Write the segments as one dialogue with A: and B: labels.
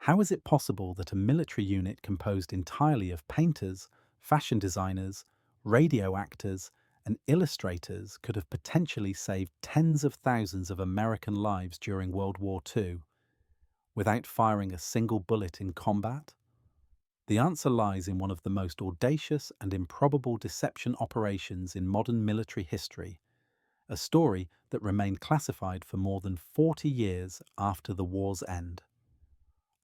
A: How is it possible that a military unit composed entirely of painters, fashion designers, radio actors, and illustrators could have potentially saved tens of thousands of American lives during World War II without firing a single bullet in combat? The answer lies in one of the most audacious and improbable deception operations in modern military history, a story that remained classified for more than 40 years after the war's end.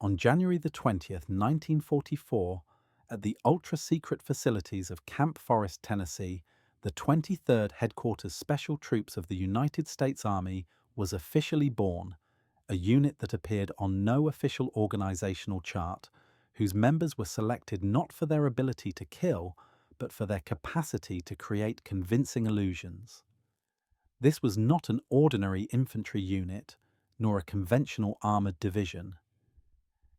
A: On January the 20th, 1944, at the ultra-secret facilities of Camp Forest, Tennessee, the 23rd Headquarters Special Troops of the United States Army was officially born, a unit that appeared on no official organizational chart, whose members were selected not for their ability to kill, but for their capacity to create convincing illusions. This was not an ordinary infantry unit, nor a conventional armored division.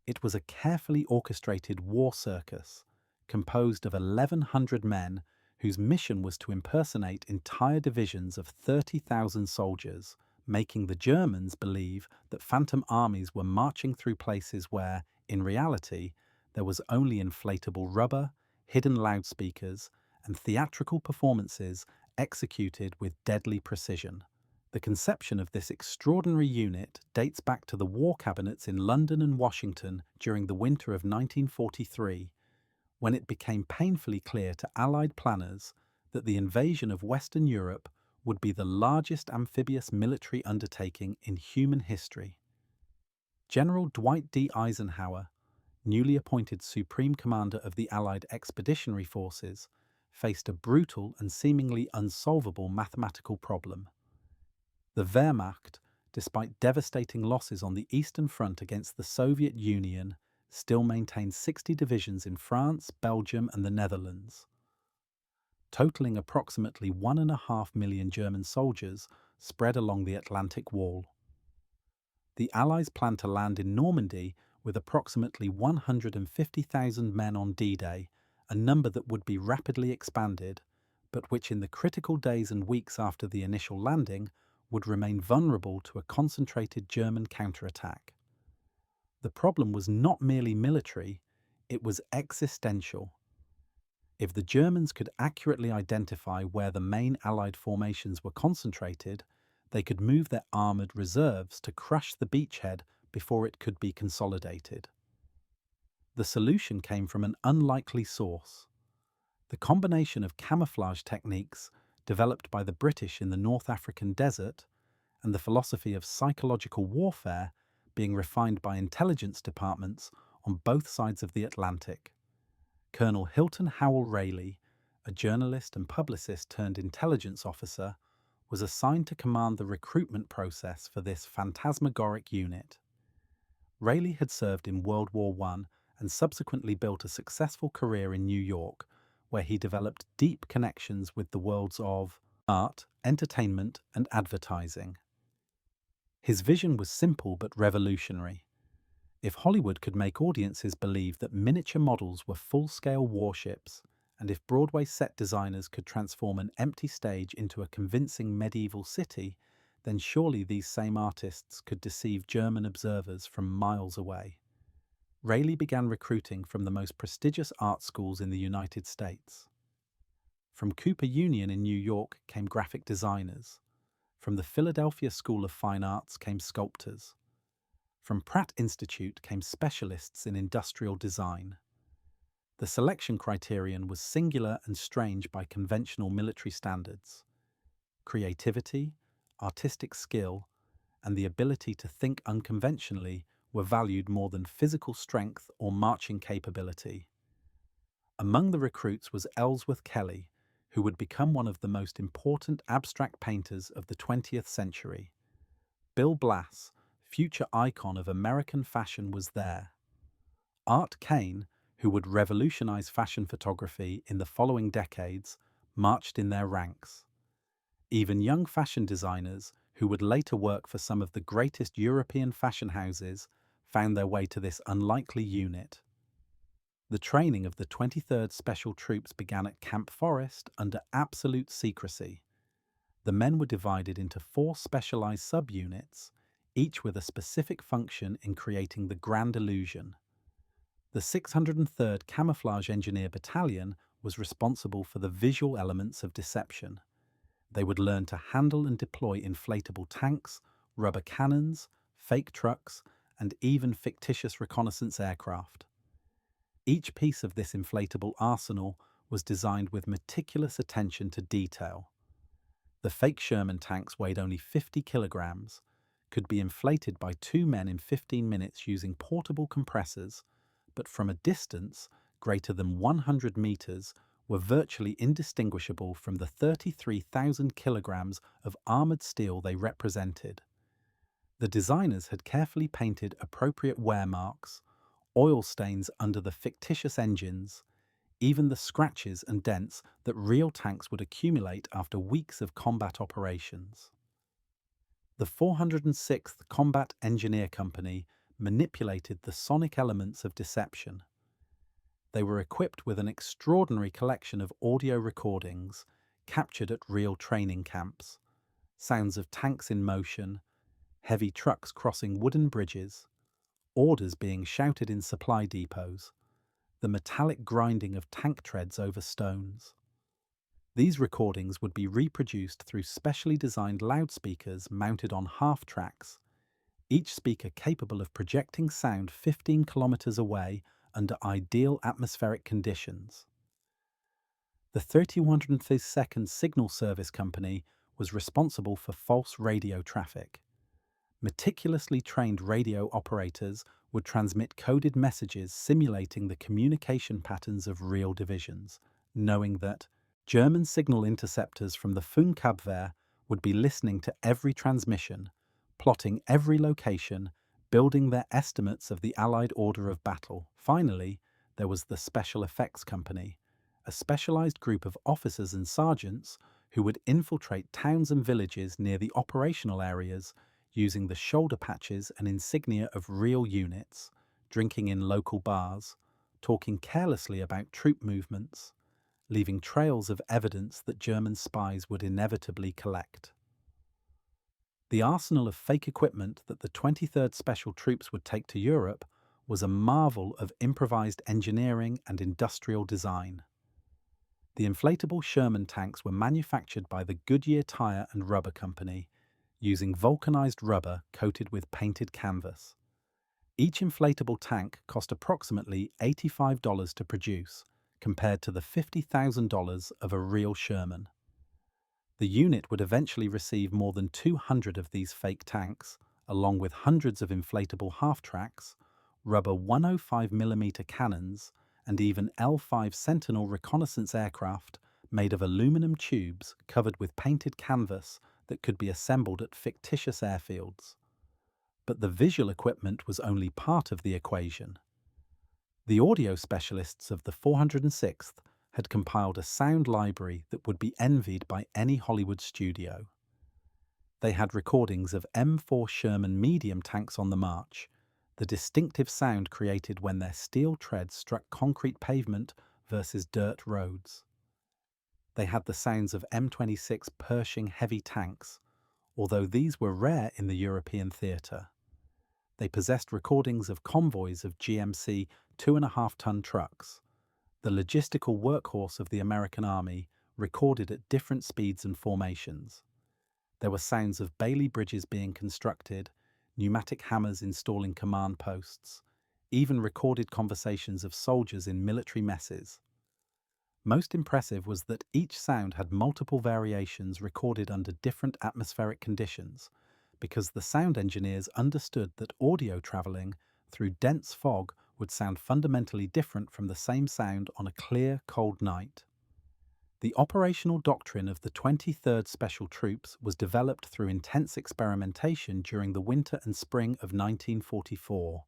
A: It was a carefully orchestrated war circus, composed of 1,100 men whose mission was to impersonate entire divisions of 30,000 soldiers, making the Germans believe that phantom armies were marching through places where, in reality, there was only inflatable rubber, hidden loudspeakers, and theatrical performances executed with deadly precision. The conception of this extraordinary unit dates back to the war cabinets in London and Washington during the winter of 1943, when it became painfully clear to Allied planners that the invasion of Western Europe would be the largest amphibious military undertaking in human history. General Dwight D. Eisenhower, newly appointed Supreme Commander of the Allied Expeditionary Forces, faced a brutal and seemingly unsolvable mathematical problem. The Wehrmacht, despite devastating losses on the Eastern Front against the Soviet Union, still maintained 60 divisions in France, Belgium, and the Netherlands. Totaling approximately 1.5 million German soldiers spread along the Atlantic Wall. The Allies planned to land in Normandy with approximately 150,000 men on D-Day, a number that would be rapidly expanded, but which in the critical days and weeks after the initial landing would remain vulnerable to a concentrated German counterattack. The problem was not merely military, it was existential. If the Germans could accurately identify where the main Allied formations were concentrated, they could move their armoured reserves to crush the beachhead before it could be consolidated. The solution came from an unlikely source. The combination of camouflage techniques developed by the British in the North African desert and the philosophy of psychological warfare being refined by intelligence departments on both sides of the Atlantic. Colonel Hilton Howell Rayleigh, a journalist and publicist turned intelligence officer, was assigned to command the recruitment process for this phantasmagoric unit. Rayleigh had served in World War I and subsequently built a successful career in New York, where he developed deep connections with the worlds of art, entertainment, and advertising. His vision was simple but revolutionary. If Hollywood could make audiences believe that miniature models were full-scale warships, and if Broadway set designers could transform an empty stage into a convincing medieval city, then surely these same artists could deceive German observers from miles away. Rayleigh began recruiting from the most prestigious art schools in the United States. From Cooper Union in New York came graphic designers. From the Philadelphia School of Fine Arts came sculptors. From Pratt Institute came specialists in industrial design. The selection criterion was singular and strange by conventional military standards. Creativity, artistic skill, and the ability to think unconventionally were valued more than physical strength or marching capability. Among the recruits was Ellsworth Kelly, who would become one of the most important abstract painters of the 20th century. Bill Blass, future icon of American fashion, was there. Art Kane, who would revolutionize fashion photography in the following decades, marched in their ranks. Even young fashion designers, who would later work for some of the greatest European fashion houses, found their way to this unlikely unit. The training of the 23rd Special Troops began at Camp Forest under absolute secrecy. The men were divided into 4 specialized subunits, each with a specific function in creating the grand illusion. The 603rd Camouflage Engineer Battalion was responsible for the visual elements of deception. They would learn to handle and deploy inflatable tanks, rubber cannons, fake trucks, and even fictitious reconnaissance aircraft. Each piece of this inflatable arsenal was designed with meticulous attention to detail. The fake Sherman tanks weighed only 50 kilograms, could be inflated by two men in 15 minutes using portable compressors, but from a distance greater than 100 meters were virtually indistinguishable from the 33,000 kilograms of armored steel they represented. The designers had carefully painted appropriate wear marks, oil stains under the fictitious engines, even the scratches and dents that real tanks would accumulate after weeks of combat operations. The 406th Combat Engineer Company manipulated the sonic elements of deception. They were equipped with an extraordinary collection of audio recordings captured at real training camps, sounds of tanks in motion, heavy trucks crossing wooden bridges, orders being shouted in supply depots, the metallic grinding of tank treads over stones. These recordings would be reproduced through specially designed loudspeakers mounted on half-tracks, each speaker capable of projecting sound 15 kilometers away under ideal atmospheric conditions. The 3152nd Signal Service Company was responsible for false radio traffic. Meticulously trained radio operators would transmit coded messages simulating the communication patterns of real divisions, knowing that German signal interceptors from the Funkabwehr would be listening to every transmission, plotting every location, building their estimates of the Allied order of battle. Finally, there was the Special Effects Company, a specialized group of officers and sergeants who would infiltrate towns and villages near the operational areas using the shoulder patches and insignia of real units, drinking in local bars, talking carelessly about troop movements, leaving trails of evidence that German spies would inevitably collect. The arsenal of fake equipment that the 23rd Special Troops would take to Europe was a marvel of improvised engineering and industrial design. The inflatable Sherman tanks were manufactured by the Goodyear Tire and Rubber Company, using vulcanized rubber coated with painted canvas. Each inflatable tank cost approximately $85 to produce, compared to the $50,000 of a real Sherman. The unit would eventually receive more than 200 of these fake tanks, along with hundreds of inflatable half-tracks, rubber 105mm cannons, and even L-5 Sentinel reconnaissance aircraft made of aluminum tubes covered with painted canvas that could be assembled at fictitious airfields. But the visual equipment was only part of the equation. The audio specialists of the 406th had compiled a sound library that would be envied by any Hollywood studio. They had recordings of M4 Sherman medium tanks on the march, the distinctive sound created when their steel treads struck concrete pavement versus dirt roads. They had the sounds of M26 Pershing heavy tanks, although these were rare in the European theatre. They possessed recordings of convoys of GMC 2.5-ton trucks, the logistical workhorse of the American Army, recorded at different speeds and formations. There were sounds of Bailey bridges being constructed, pneumatic hammers installing command posts, even recorded conversations of soldiers in military messes. Most impressive was that each sound had multiple variations recorded under different atmospheric conditions, because the sound engineers understood that audio traveling through dense fog would sound fundamentally different from the same sound on a clear, cold night. The operational doctrine of the 23rd Special Troops was developed through intense experimentation during the winter and spring of 1944.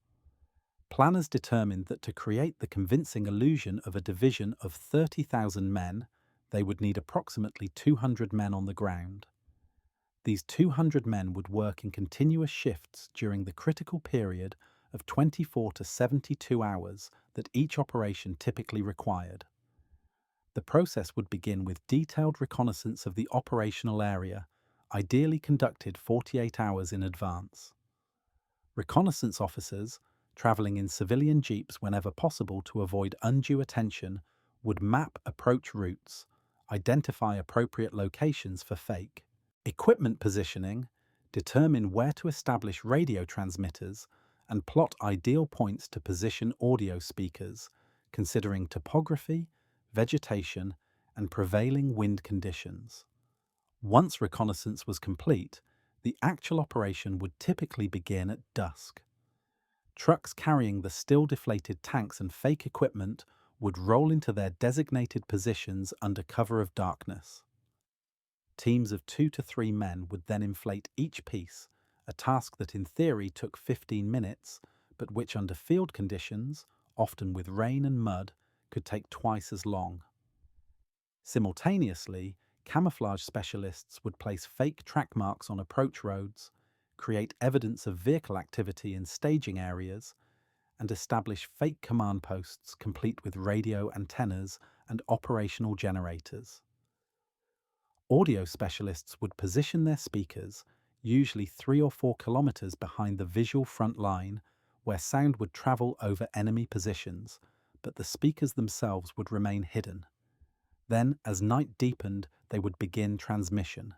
A: Planners determined that to create the convincing illusion of a division of 30,000 men, they would need approximately 200 men on the ground. These 200 men would work in continuous shifts during the critical period of 24 to 72 hours that each operation typically required. The process would begin with detailed reconnaissance of the operational area, ideally conducted 48 hours in advance. Reconnaissance officers, traveling in civilian jeeps whenever possible to avoid undue attention, would map approach routes, identify appropriate locations for fake equipment positioning, determine where to establish radio transmitters, and plot ideal points to position audio speakers, considering topography, vegetation, and prevailing wind conditions. Once reconnaissance was complete, the actual operation would typically begin at dusk. Trucks carrying the still-deflated tanks and fake equipment would roll into their designated positions under cover of darkness. Teams of 2 to 3 men would then inflate each piece, a task that in theory took 15 minutes, but which under field conditions, often with rain and mud, could take twice as long. Simultaneously, camouflage specialists would place fake track marks on approach roads, create evidence of vehicle activity in staging areas, and establish fake command posts complete with radio antennas and operational generators. Audio specialists would position their speakers, usually 3 or 4 kilometers behind the visual front line, where sound would travel over enemy positions, but the speakers themselves would remain hidden. Then, as night deepened, they would begin transmission.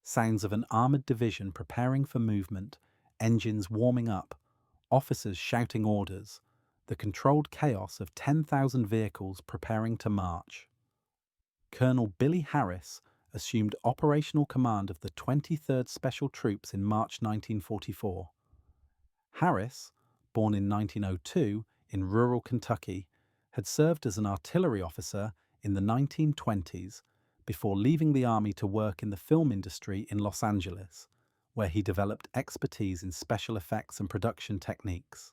A: Sounds of an armored division preparing for movement, engines warming up, officers shouting orders, the controlled chaos of 10,000 vehicles preparing to march. Colonel Billy Harris assumed operational command of the 23rd Special Troops in March 1944. Harris, born in 1902 in rural Kentucky, had served as an artillery officer in the 1920s before leaving the Army to work in the film industry in Los Angeles, where he developed expertise in special effects and production techniques.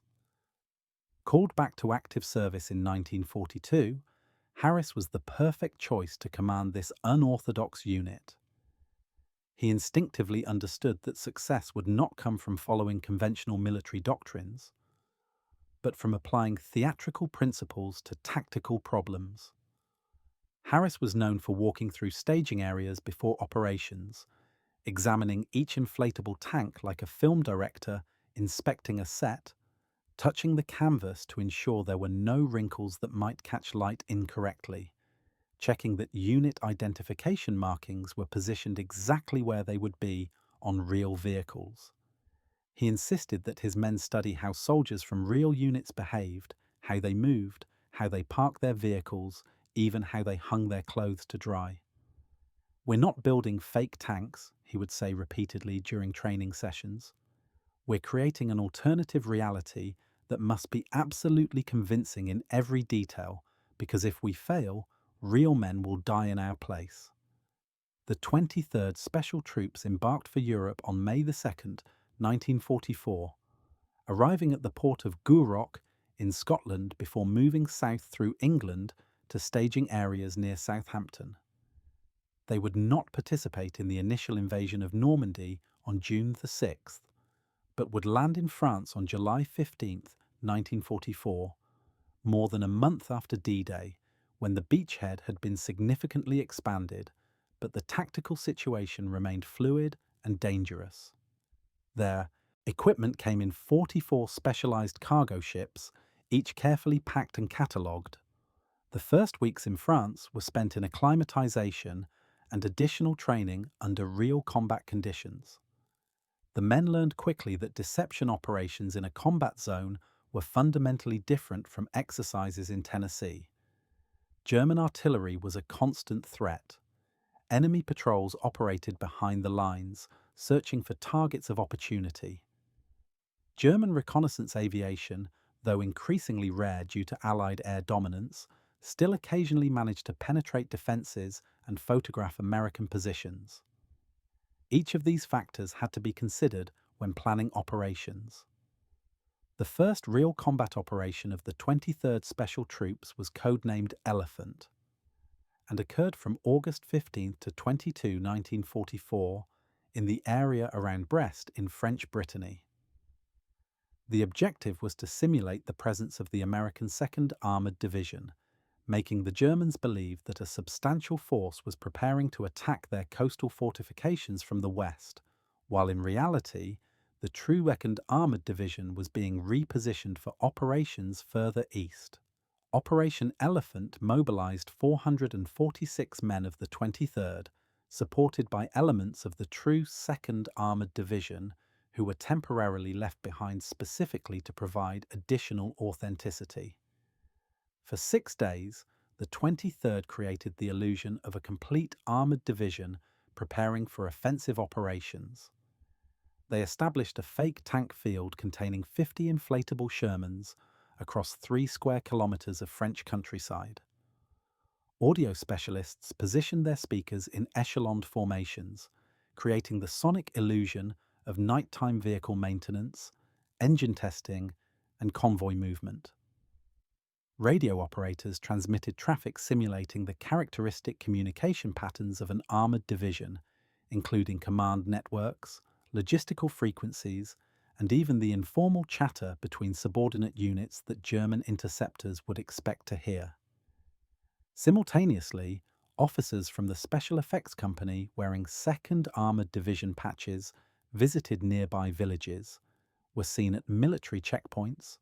A: Called back to active service in 1942, Harris was the perfect choice to command this unorthodox unit. He instinctively understood that success would not come from following conventional military doctrines, but from applying theatrical principles to tactical problems. Harris was known for walking through staging areas before operations, examining each inflatable tank like a film director inspecting a set, touching the canvas to ensure there were no wrinkles that might catch light incorrectly, checking that unit identification markings were positioned exactly where they would be on real vehicles. He insisted that his men study how soldiers from real units behaved, how they moved, how they parked their vehicles, even how they hung their clothes to dry. "We're not building fake tanks," he would say repeatedly during training sessions. "We're creating an alternative reality that must be absolutely convincing in every detail, because if we fail, real men will die in our place." The 23rd Special Troops embarked for Europe on May 2nd, 1944, arriving at the port of Gourock in Scotland before moving south through England to staging areas near Southampton. They would not participate in the initial invasion of Normandy on June 6th, but would land in France on July 15th, 1944, more than a month after D-Day, when the beachhead had been significantly expanded, but the tactical situation remained fluid and dangerous. Their equipment came in 44 specialized cargo ships, each carefully packed and catalogued. The first weeks in France were spent in acclimatization and additional training under real combat conditions. The men learned quickly that deception operations in a combat zone were fundamentally different from exercises in Tennessee. German artillery was a constant threat. Enemy patrols operated behind the lines, searching for targets of opportunity. German reconnaissance aviation, though increasingly rare due to Allied air dominance, still occasionally managed to penetrate defenses and photograph American positions. Each of these factors had to be considered when planning operations. The first real combat operation of the 23rd Special Troops was codenamed Elephant, and occurred from August 15 to 22, 1944, in the area around Brest in French Brittany. The objective was to simulate the presence of the American 2nd Armored Division, making the Germans believe that a substantial force was preparing to attack their coastal fortifications from the west, while in reality, the true Second Armored Division was being repositioned for operations further east. Operation Elephant mobilized 446 men of the 23rd, supported by elements of the true 2nd Armored Division, who were temporarily left behind specifically to provide additional authenticity. For 6 days, the 23rd created the illusion of a complete armored division preparing for offensive operations. They established a fake tank field containing 50 inflatable Shermans across 3 square kilometers of French countryside. Audio specialists positioned their speakers in echeloned formations, creating the sonic illusion of nighttime vehicle maintenance, engine testing, and convoy movement. Radio operators transmitted traffic simulating the characteristic communication patterns of an armored division, including command networks, logistical frequencies, and even the informal chatter between subordinate units that German interceptors would expect to hear. Simultaneously, officers from the Special Effects Company wearing 2nd Armored Division patches visited nearby villages, were seen at military checkpoints,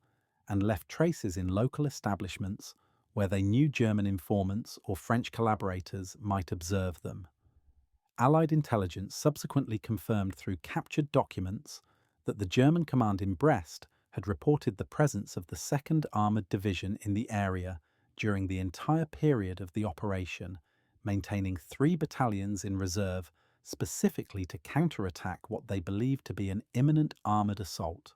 A: and left traces in local establishments where they knew German informants or French collaborators might observe them. Allied intelligence subsequently confirmed through captured documents that the German command in Brest had reported the presence of the 2nd Armored Division in the area during the entire period of the operation, maintaining 3 battalions in reserve specifically to counterattack what they believed to be an imminent armoured assault.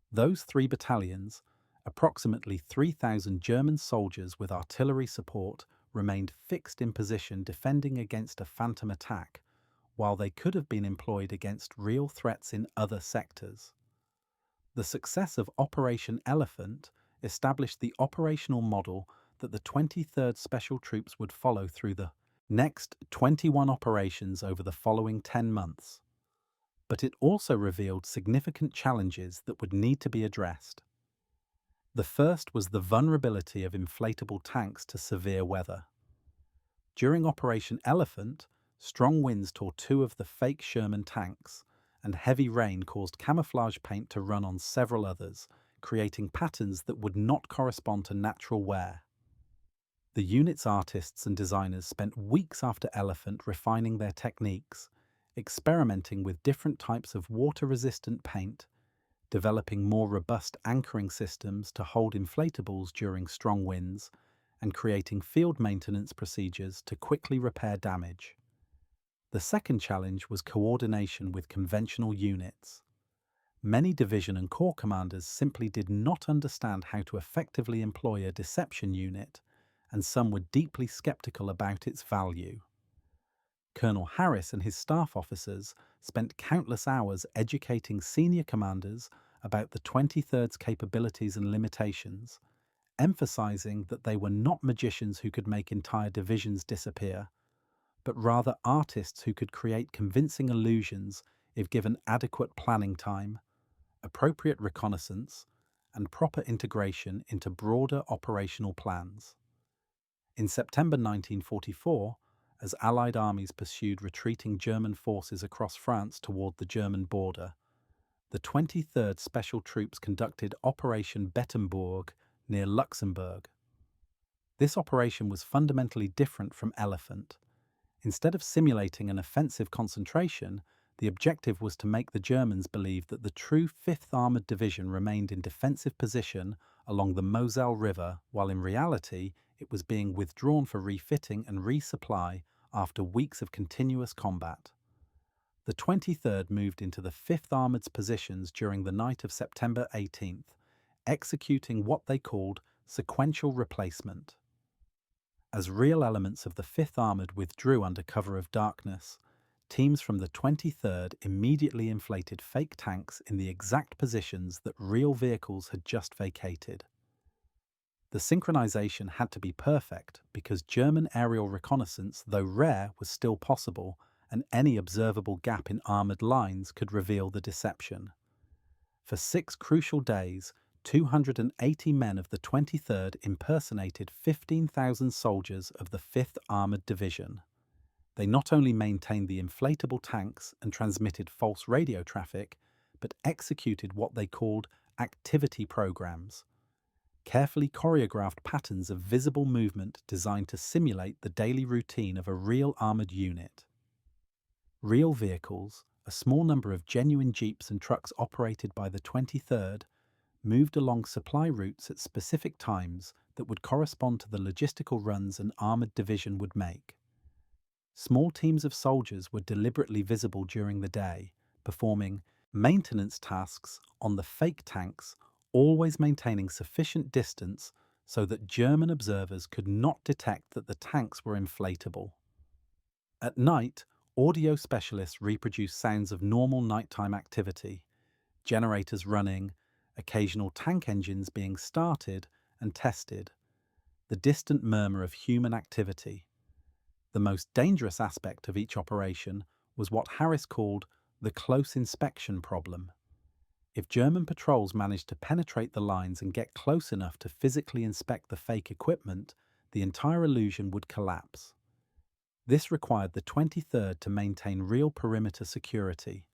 A: Those 3 battalions, approximately 3,000 German soldiers with artillery support, remained fixed in position defending against a phantom attack, while they could have been employed against real threats in other sectors. The success of Operation Elephant established the operational model that the 23rd Special Troops would follow through the next 21 operations over the following 10 months. But it also revealed significant challenges that would need to be addressed. The first was the vulnerability of inflatable tanks to severe weather. During Operation Elephant, strong winds tore 2 of the fake Sherman tanks, and heavy rain caused camouflage paint to run on several others, creating patterns that would not correspond to natural wear. The unit's artists and designers spent weeks after Elephant refining their techniques, experimenting with different types of water-resistant paint, developing more robust anchoring systems to hold inflatables during strong winds, and creating field maintenance procedures to quickly repair damage. The second challenge was coordination with conventional units. Many division and corps commanders simply did not understand how to effectively employ a deception unit, and some were deeply skeptical about its value. Colonel Harris and his staff officers spent countless hours educating senior commanders about the 23rd's capabilities and limitations, emphasizing that they were not magicians who could make entire divisions disappear, but rather artists who could create convincing illusions if given adequate planning time, appropriate reconnaissance, and proper integration into broader operational plans. In September 1944, as Allied armies pursued retreating German forces across France toward the German border, the 23rd Special Troops conducted Operation Bettembourg near Luxembourg. This operation was fundamentally different from Elephant. Instead of simulating an offensive concentration, the objective was to make the Germans believe that the true 5th Armoured Division remained in defensive position along the Moselle River, while in reality it was being withdrawn for refitting and resupply after weeks of continuous combat. The 23rd moved into the 5th Armoured's positions during the night of September 18th, executing what they called sequential replacement. As real elements of the 5th Armoured withdrew under cover of darkness, teams from the 23rd immediately inflated fake tanks in the exact positions that real vehicles had just vacated. The synchronization had to be perfect because German aerial reconnaissance, though rare, was still possible, and any observable gap in armoured lines could reveal the deception. For 6 crucial days, 280 men of the 23rd impersonated 15,000 soldiers of the 5th Armoured Division. They not only maintained the inflatable tanks and transmitted false radio traffic, but executed what they called activity programs, carefully choreographed patterns of visible movement designed to simulate the daily routine of a real armored unit. Real vehicles, a small number of genuine jeeps and trucks operated by the 23rd, moved along supply routes at specific times that would correspond to the logistical runs an armored division would make. Small teams of soldiers were deliberately visible during the day, performing maintenance tasks on the fake tanks, always maintaining sufficient distance so that German observers could not detect that the tanks were inflatable. At night, audio specialists reproduced sounds of normal nighttime activity, generators running, occasional tank engines being started and tested, the distant murmur of human activity. The most dangerous aspect of each operation was what Harris called the close inspection problem. If German patrols managed to penetrate the lines and get close enough to physically inspect the fake equipment, the entire illusion would collapse. This required the 23rd to maintain real perimeter security.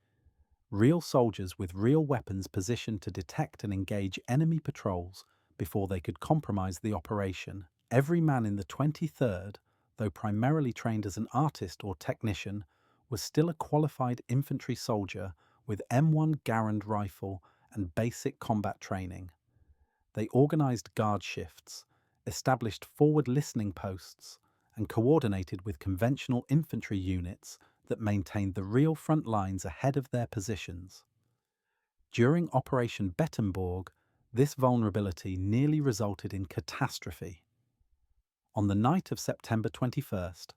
A: Real soldiers with real weapons positioned to detect and engage enemy patrols before they could compromise the operation. Every man in the 23rd, though primarily trained as an artist or technician, was still a qualified infantry soldier with M1 Garand rifle and basic combat training. They organized guard shifts, established forward listening posts, and coordinated with conventional infantry units that maintained the real front lines ahead of their positions. During Operation Bettenborg, this vulnerability nearly resulted in catastrophe. On the night of September 21st,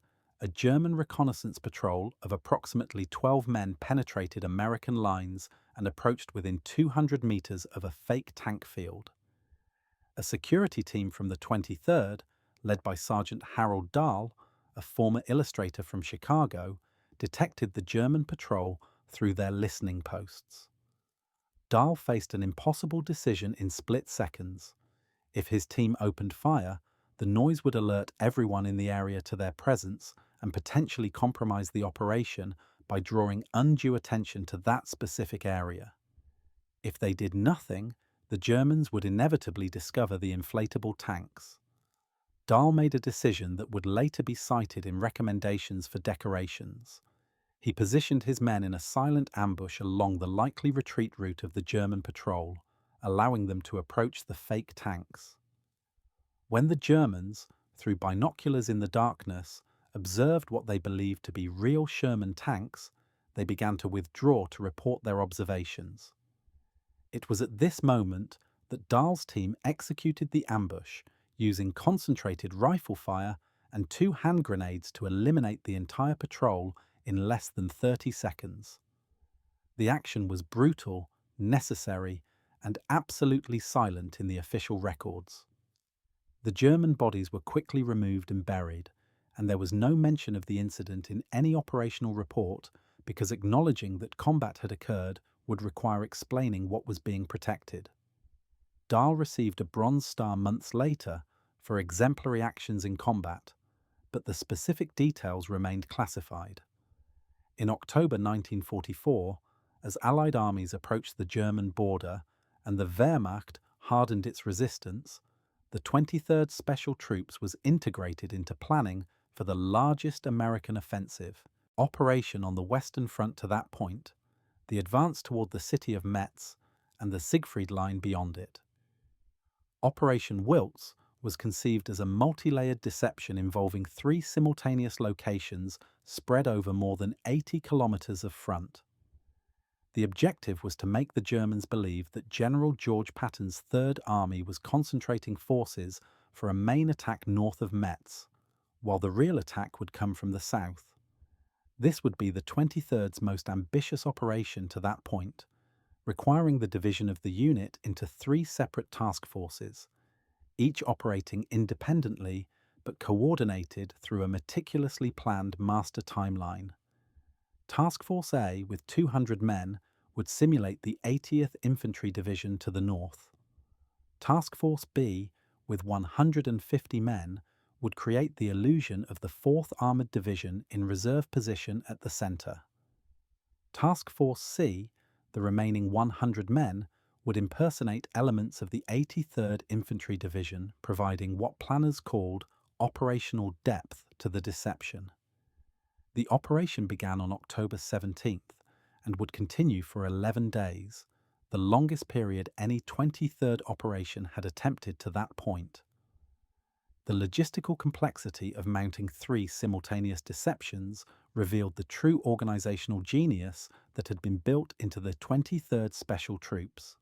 A: a German reconnaissance patrol of approximately 12 men penetrated American lines and approached within 200 meters of a fake tank field. A security team from the 23rd, led by Sergeant Harold Dahl, a former illustrator from Chicago, detected the German patrol through their listening posts. Dahl faced an impossible decision in split seconds. If his team opened fire, the noise would alert everyone in the area to their presence and potentially compromise the operation by drawing undue attention to that specific area. If they did nothing, the Germans would inevitably discover the inflatable tanks. Dahl made a decision that would later be cited in recommendations for decorations. He positioned his men in a silent ambush along the likely retreat route of the German patrol, allowing them to approach the fake tanks. When the Germans, through binoculars in the darkness, observed what they believed to be real Sherman tanks, they began to withdraw to report their observations. It was at this moment that Dahl's team executed the ambush, using concentrated rifle fire and 2 hand grenades to eliminate the entire patrol in less than 30 seconds. The action was brutal, necessary, and absolutely silent in the official records. The German bodies were quickly removed and buried, and there was no mention of the incident in any operational report because acknowledging that combat had occurred would require explaining what was being protected. Dahl received a Bronze Star months later for exemplary actions in combat, but the specific details remained classified. In October 1944, as Allied armies approached the German border and the Wehrmacht hardened its resistance, the 23rd Special Troops was integrated into planning for the largest American offensive operation on the Western Front to that point, the advance toward the city of Metz and the Siegfried Line beyond it. Operation Wiltz was conceived as a multi-layered deception involving 3 simultaneous locations spread over more than 80 kilometers of front. The objective was to make the Germans believe that General George Patton's Third Army was concentrating forces for a main attack north of Metz, while the real attack would come from the south. This would be the 23rd's most ambitious operation to that point, requiring the division of the unit into 3 separate task forces, each operating independently but coordinated through a meticulously planned master timeline. Task Force A, with 200 men, would simulate the 80th Infantry Division to the north. Task Force B, with 150 men, would create the illusion of the 4th Armoured Division in reserve position at the centre. Task Force C, the remaining 100 men would impersonate elements of the 83rd Infantry Division, providing what planners called operational depth to the deception. The operation began on October 17th and would continue for 11 days, the longest period any 23rd operation had attempted to that point. The logistical complexity of mounting 3 simultaneous deceptions revealed the true organizational genius that had been built into the 23rd Special Troops.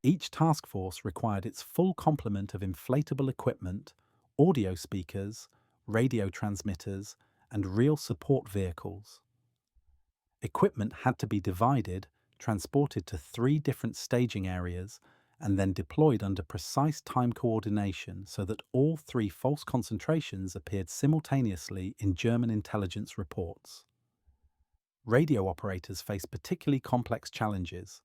A: Each task force required its full complement of inflatable equipment, audio speakers, radio transmitters, and real support vehicles. Equipment had to be divided, transported to 3 different staging areas, and then deployed under precise time coordination so that all 3 false concentrations appeared simultaneously in German intelligence reports. Radio operators faced particularly complex challenges.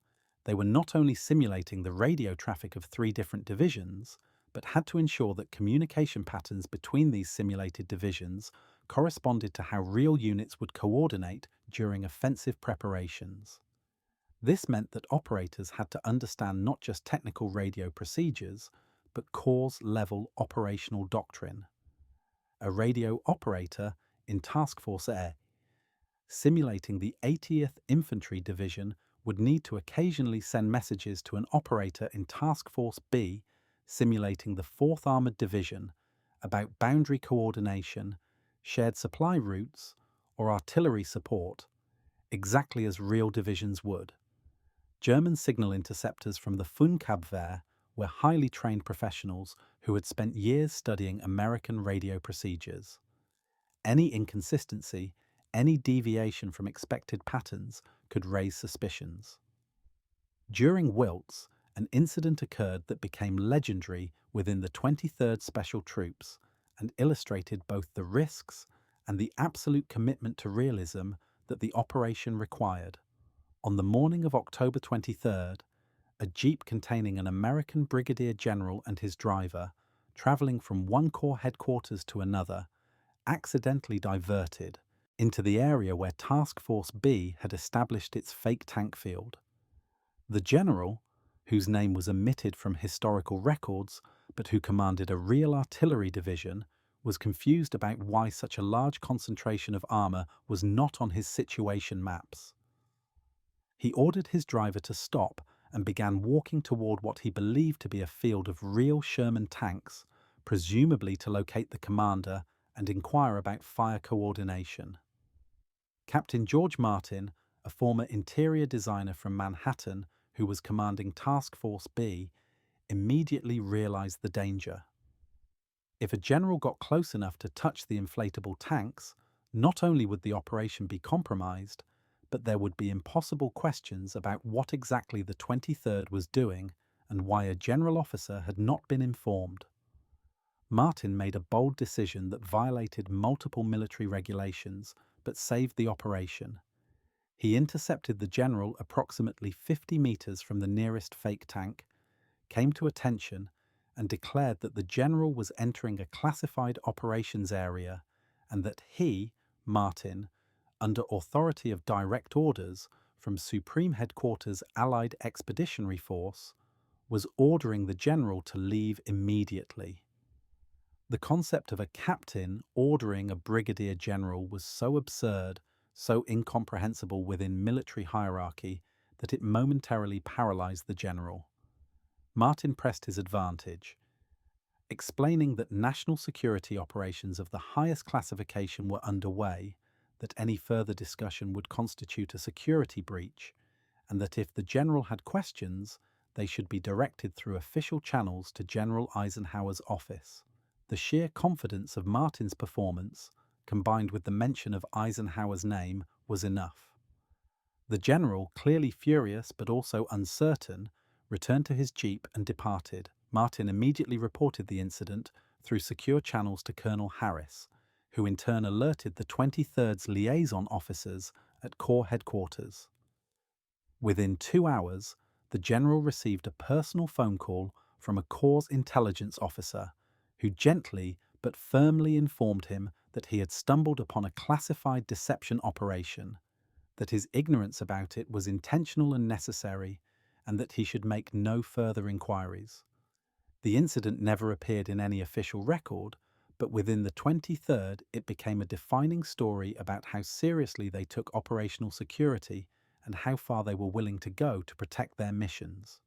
A: They were not only simulating the radio traffic of 3 different divisions, but had to ensure that communication patterns between these simulated divisions corresponded to how real units would coordinate during offensive preparations. This meant that operators had to understand not just technical radio procedures, but corps-level operational doctrine. A radio operator in Task Force A, simulating the 80th Infantry Division, would need to occasionally send messages to an operator in Task Force B, simulating the 4th Armored Division, about boundary coordination, shared supply routes, or artillery support, exactly as real divisions would. German signal interceptors from the Funkabwehr were highly trained professionals who had spent years studying American radio procedures. Any inconsistency, any deviation from expected patterns could raise suspicions. During Wiltz, an incident occurred that became legendary within the 23rd Special Troops and illustrated both the risks and the absolute commitment to realism that the operation required. On the morning of October 23rd, a jeep containing an American brigadier general and his driver, traveling from one corps headquarters to another, accidentally diverted into the area where Task Force B had established its fake tank field. The general, whose name was omitted from historical records, but who commanded a real artillery division, was confused about why such a large concentration of armor was not on his situation maps. He ordered his driver to stop and began walking toward what he believed to be a field of real Sherman tanks, presumably to locate the commander and inquire about fire coordination. Captain George Martin, a former interior designer from Manhattan who was commanding Task Force B, immediately realized the danger. If a general got close enough to touch the inflatable tanks, not only would the operation be compromised, but there would be impossible questions about what exactly the 23rd was doing and why a general officer had not been informed. Martin made a bold decision that violated multiple military regulations but saved the operation. He intercepted the general approximately 50 meters from the nearest fake tank, came to attention, and declared that the general was entering a classified operations area and that he, Martin, under authority of direct orders from Supreme Headquarters Allied Expeditionary Force, was ordering the general to leave immediately. The concept of a captain ordering a brigadier general was so absurd, so incomprehensible within military hierarchy, that it momentarily paralyzed the general. Martin pressed his advantage, explaining that national security operations of the highest classification were underway, that any further discussion would constitute a security breach, and that if the general had questions, they should be directed through official channels to General Eisenhower's office. The sheer confidence of Martin's performance, combined with the mention of Eisenhower's name, was enough. The general, clearly furious but also uncertain, returned to his jeep and departed. Martin immediately reported the incident through secure channels to Colonel Harris, who in turn alerted the 23rd's liaison officers at Corps headquarters. Within 2 hours, the general received a personal phone call from a Corps intelligence officer, who gently but firmly informed him that he had stumbled upon a classified deception operation. that his ignorance about it was intentional and necessary, and that he should make no further inquiries. The incident never appeared in any official record, but within the 23rd it became a defining story about how seriously they took operational security and how far they were willing to go to protect their missions.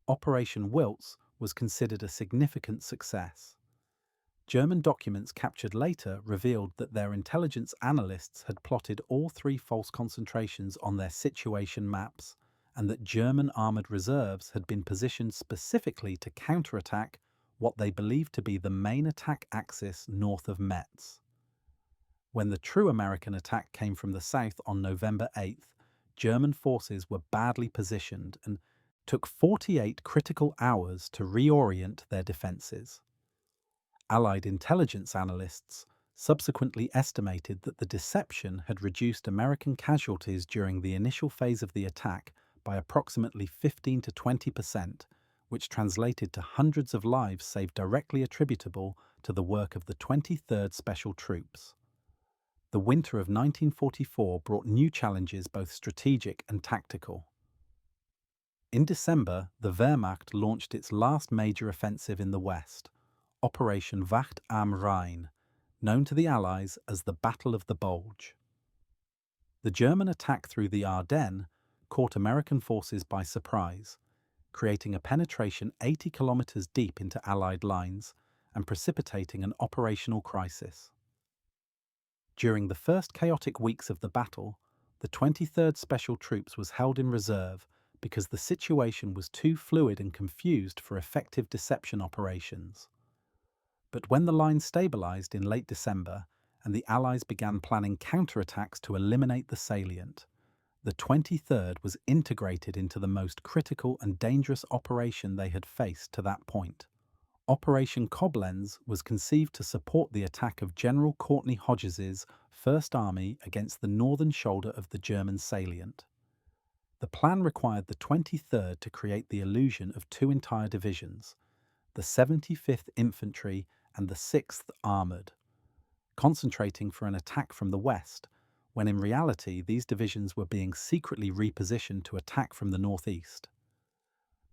A: Operation Wiltz was considered a significant success. German documents captured later revealed that their intelligence analysts had plotted all three false concentrations on their situation maps, and that German armoured reserves had been positioned specifically to counterattack what they believed to be the main attack axis north of Metz. When the true American attack came from the south on November 8th, German forces were badly positioned and took 48 critical hours to reorient their defences. Allied intelligence analysts subsequently estimated that the deception had reduced American casualties during the initial phase of the attack by approximately 15 to 20%, which translated to hundreds of lives saved directly attributable to the work of the 23rd Special Troops. The winter of 1944 brought new challenges, both strategic and tactical. In December, the Wehrmacht launched its last major offensive in the West, Operation Wacht am Rhein, known to the Allies as the Battle of the Bulge. The German attack through the Ardennes caught American forces by surprise, creating a penetration 80 kilometers deep into Allied lines and precipitating an operational crisis. During the first chaotic weeks of the battle, the 23rd Special Troops was held in reserve because the situation was too fluid and confused for effective deception operations. But when the line stabilized in late December and the Allies began planning counterattacks to eliminate the salient, the 23rd was integrated into the most critical and dangerous operation they had faced to that point. Operation Koblenz was conceived to support the attack of General Courtney Hodges's First Army against the northern shoulder of the German salient. The plan required the 23rd to create the illusion of two entire divisions, the 75th Infantry and the 6th Armoured, concentrating for an attack from the west, when in reality these divisions were being secretly repositioned to attack from the northeast.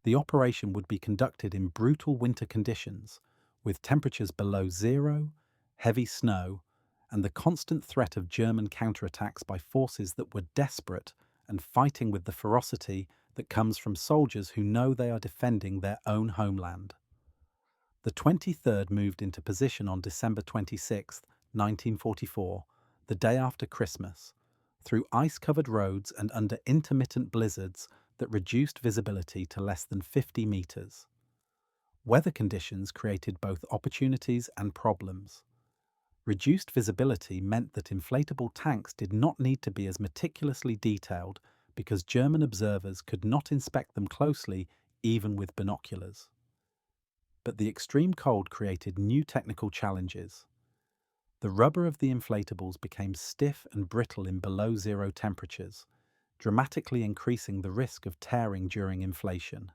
A: The operation would be conducted in brutal winter conditions, with temperatures below zero, heavy snow, and the constant threat of German counterattacks by forces that were desperate and fighting with the ferocity that comes from soldiers who know they are defending their own homeland. The 23rd moved into position on December 26, 1944, the day after Christmas, through ice-covered roads and under intermittent blizzards that reduced visibility to less than 50 meters. Weather conditions created both opportunities and problems. Reduced visibility meant that inflatable tanks did not need to be as meticulously detailed because German observers could not inspect them closely even with binoculars. But the extreme cold created new technical challenges. The rubber of the inflatables became stiff and brittle in below zero temperatures, dramatically increasing the risk of tearing during inflation.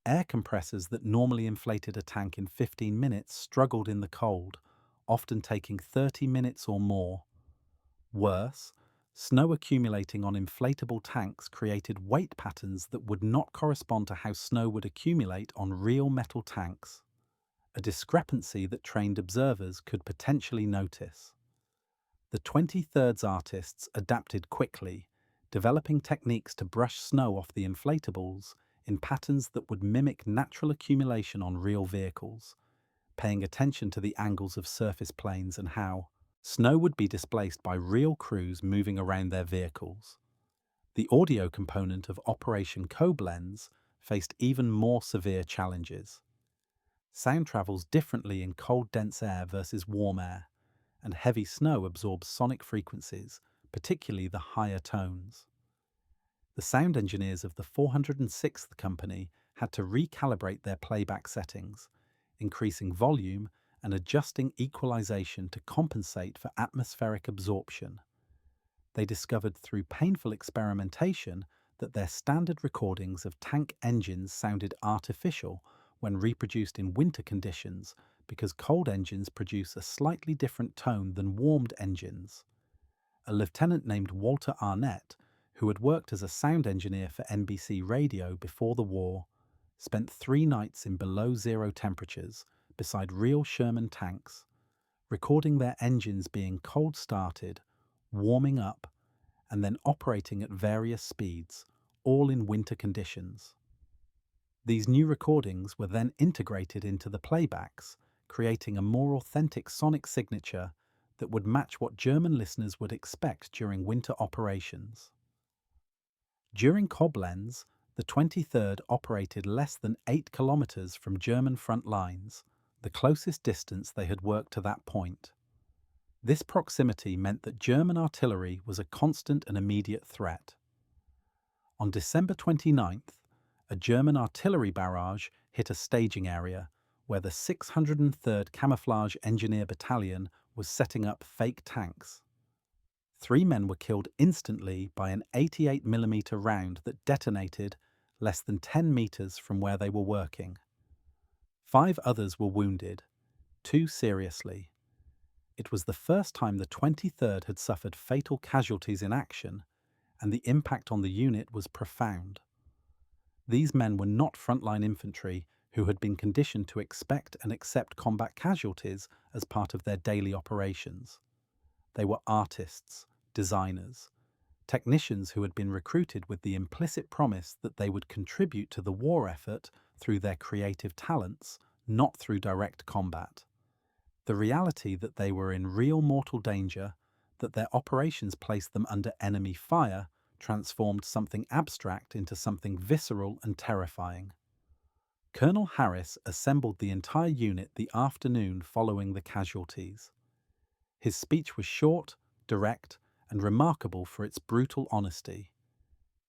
A: Air compressors that normally inflated a tank in 15 minutes struggled in the cold, often taking 30 minutes or more. Worse, snow accumulating on inflatable tanks created weight patterns that would not correspond to how snow would accumulate on real metal tanks, a discrepancy that trained observers could potentially notice. The 23rd's artists adapted quickly, developing techniques to brush snow off the inflatables in patterns that would mimic natural accumulation on real vehicles, paying attention to the angles of surface planes and how snow would be displaced by real crews moving around their vehicles. The audio component of Operation Koblenz faced even more severe challenges. Sound travels differently in cold, dense air versus warm air, and heavy snow absorbs sonic frequencies, particularly the higher tones. The sound engineers of the 406th Company had to recalibrate their playback settings, increasing volume and adjusting equalization to compensate for atmospheric absorption. They discovered through painful experimentation that their standard recordings of tank engines sounded artificial when reproduced in winter conditions because cold engines produce a slightly different tone than warmed engines. a lieutenant named Walter Arnett, who had worked as a sound engineer for NBC Radio before the war, spent 3 nights in below-zero temperatures beside real Sherman tanks, recording their engines being cold-started, warming up, and then operating at various speeds, all in winter conditions. These new recordings were then integrated into the playbacks, creating a more authentic sonic signature that would match what German listeners would expect during winter operations. During Koblenz, the 23rd operated less than 8 kilometers from German front lines, the closest distance they had worked to that point. This proximity meant that German artillery was a constant and immediate threat. On December 29th, a German artillery barrage hit a staging area where the 603rd Camouflage Engineer Battalion was setting up fake tanks. 3 men were killed instantly by an 88mm round that detonated less than 10 meters from where they were working. 5 others were wounded, 2 seriously. It was the first time the 23rd had suffered fatal casualties in action, and the impact on the unit was profound. These men were not frontline infantry who had been conditioned to expect and accept combat casualties as part of their daily operations. They were artists, designers, technicians who had been recruited with the implicit promise that they would contribute to the war effort through their creative talents, not through direct combat. The reality that they were in real mortal danger, that their operations placed them under enemy fire, transformed something abstract into something visceral and terrifying. Colonel Harris assembled the entire unit the afternoon following the casualties. His speech was short, direct, and remarkable for its brutal honesty.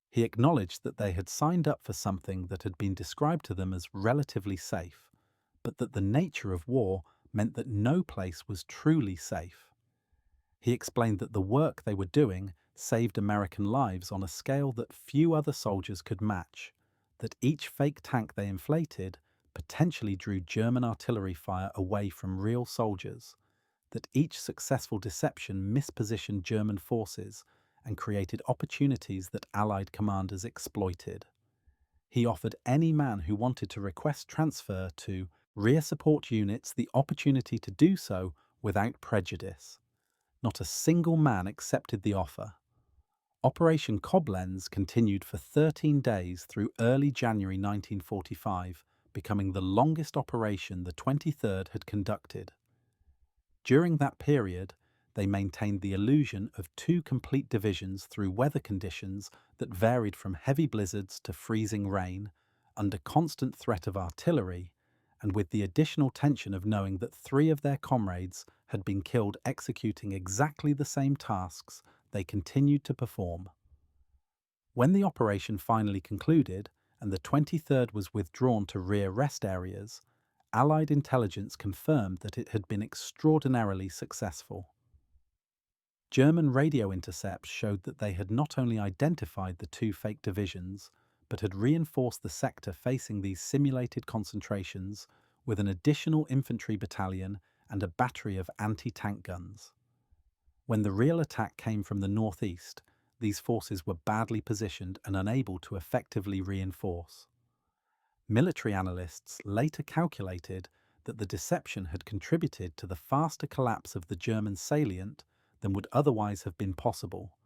A: He acknowledged that they had signed up for something that had been described to them as relatively safe, but that the nature of war meant that no place was truly safe. He explained that the work they were doing saved American lives on a scale that few other soldiers could match, that each fake tank they inflated potentially drew German artillery fire away from real soldiers, that each successful deception mispositioned German forces and created opportunities that Allied commanders exploited. He offered any man who wanted to request transfer to rear support units the opportunity to do so without prejudice. Not a single man accepted the offer. Operation Koblenz continued for 13 days through early January 1945, becoming the longest operation the 23rd had conducted. During that period, they maintained the illusion of 2 complete divisions through weather conditions that varied from heavy blizzards to freezing rain, under constant threat of artillery, and with the additional tension of knowing that 3 of their comrades had been killed executing exactly the same tasks they continued to perform. When the operation finally concluded and the 23rd was withdrawn to rear rest areas, Allied intelligence confirmed that it had been extraordinarily successful. German radio intercepts showed that they had not only identified the 2 fake divisions, but had reinforced the sector facing these simulated concentrations with an additional infantry battalion and a battery of anti-tank guns. When the real attack came from the northeast, these forces were badly positioned and unable to effectively reinforce. Military analysts later calculated that the deception had contributed to the faster collapse of the German salient than would otherwise have been possible,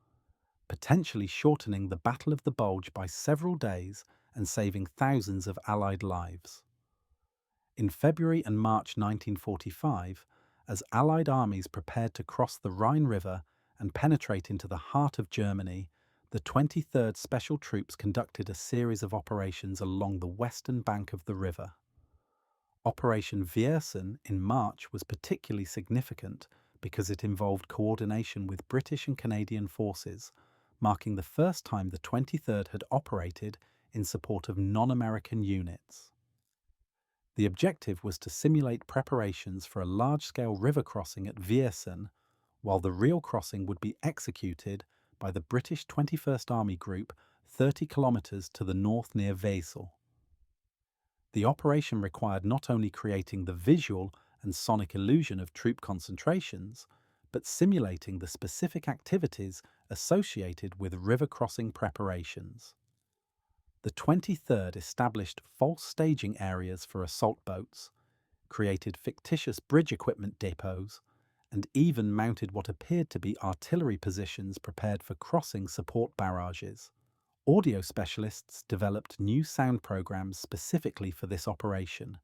A: potentially shortening the Battle of the Bulge by several days and saving thousands of Allied lives. In February and March 1945, as Allied armies prepared to cross the Rhine River and penetrate into the heart of Germany, the 23rd Special Troops conducted a series of operations along the western bank of the river. Operation Viersen in March was particularly significant because it involved coordination with British and Canadian forces, marking the first time the 23rd had operated in support of non-American units. The objective was to simulate preparations for a large-scale river crossing at Viersen, while the real crossing would be executed by the British 21st Army Group 30 kilometers to the north near Wesel. The operation required not only creating the visual and sonic illusion of troop concentrations, but simulating the specific activities associated with river crossing preparations. The 23rd established false staging areas for assault boats, created fictitious bridge equipment depots, and even mounted what appeared to be artillery positions prepared for crossing support barrages. Audio specialists developed new sound programs specifically for this operation,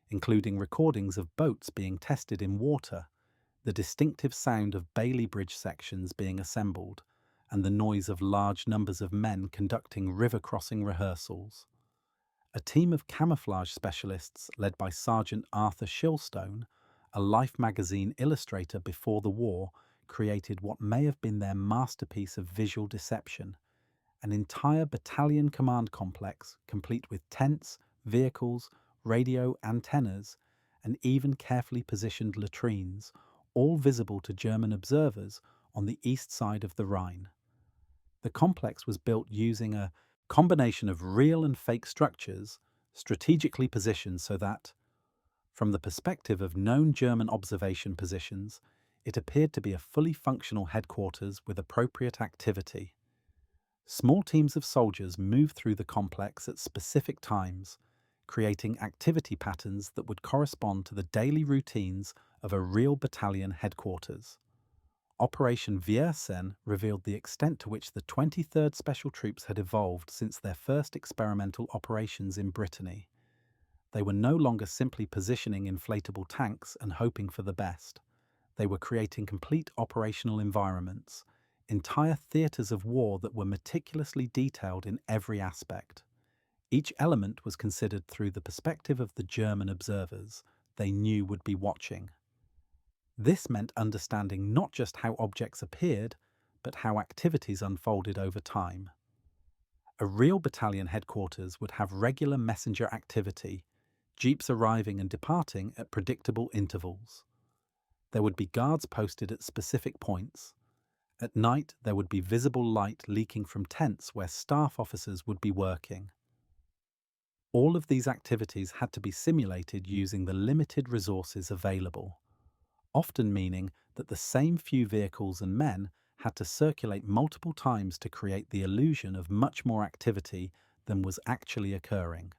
A: including recordings of boats being tested in water, the distinctive sound of Bailey Bridge sections being assembled, and the noise of large numbers of men conducting river crossing rehearsals. A team of camouflage specialists led by Sergeant Arthur Shilstone, a Life magazine illustrator before the war, created what may have been their masterpiece of visual deception, an entire battalion command complex complete with tents, vehicles, radio antennas, and even carefully positioned latrines, all visible to German observers on the east side of the Rhine. The complex was built using a combination of real and fake structures, strategically positioned so that, from the perspective of known German observation positions, it appeared to be a fully functional headquarters with appropriate activity. Small teams of soldiers moved through the complex at specific times, creating activity patterns that would correspond to the daily routines of a real battalion headquarters. Operation Viersen revealed the extent to which the 23rd Special Troops had evolved since their first experimental operations in Brittany. They were no longer simply positioning inflatable tanks and hoping for the best. They were creating complete operational environments, entire theatres of war that were meticulously detailed in every aspect. Each element was considered through the perspective of the German observers they knew would be watching. This meant understanding not just how objects appeared, but how activities unfolded over time. A real battalion headquarters would have regular messenger activity, jeeps arriving and departing at predictable intervals. There would be guards posted at specific points. At night, there would be visible light leaking from tents where staff officers would be working. All of these activities had to be simulated using the limited resources available, often meaning that the same few vehicles and men had to circulate multiple times to create the illusion of much more activity than was actually occurring.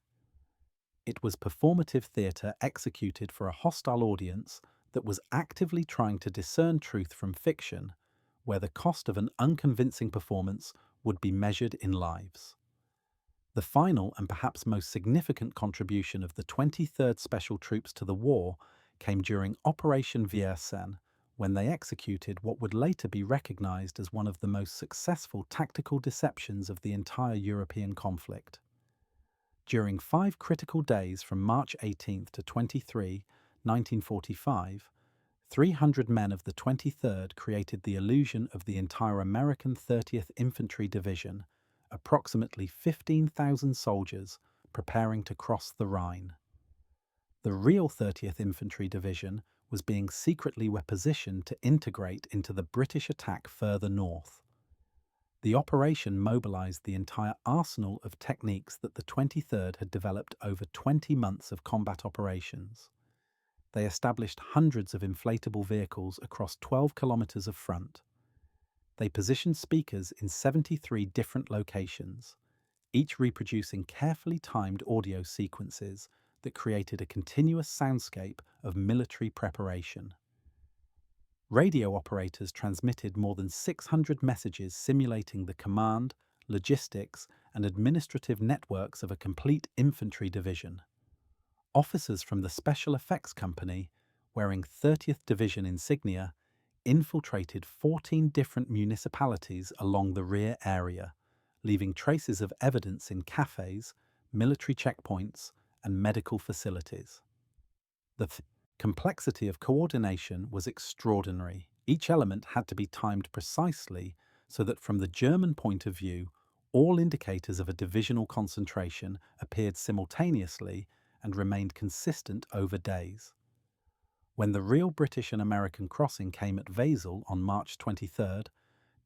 A: It was performative theatre executed for a hostile audience that was actively trying to discern truth from fiction, where the cost of an unconvincing performance would be measured in lives. The final and perhaps most significant contribution of the 23rd Special Troops to the war came during Operation Viersen, when they executed what would later be recognized as one of the most successful tactical deceptions of the entire European conflict. During 5 critical days from March 18 to 23, 1945, 300 men of the 23rd created the illusion of the entire American 30th Infantry Division, approximately 15,000 soldiers, preparing to cross the Rhine. The real 30th Infantry Division was being secretly repositioned to integrate into the British attack further north. The operation mobilized the entire arsenal of techniques that the 23rd had developed over 20 months of combat operations. They established hundreds of inflatable vehicles across 12 kilometers of front. They positioned speakers in 73 different locations, each reproducing carefully timed audio sequences that created a continuous soundscape of military preparation. Radio operators transmitted more than 600 messages simulating the command, logistics, and administrative networks of a complete infantry division. Officers from the Special Effects Company, wearing 30th Division insignia, infiltrated 14 different municipalities along the rear area, leaving traces of evidence in cafes, military checkpoints, and medical facilities. The complexity of coordination was extraordinary. Each element had to be timed precisely so that from the German point of view, all indicators of a divisional concentration appeared simultaneously and remained consistent over days. When the real British and American crossing came at Wesel on March 23rd,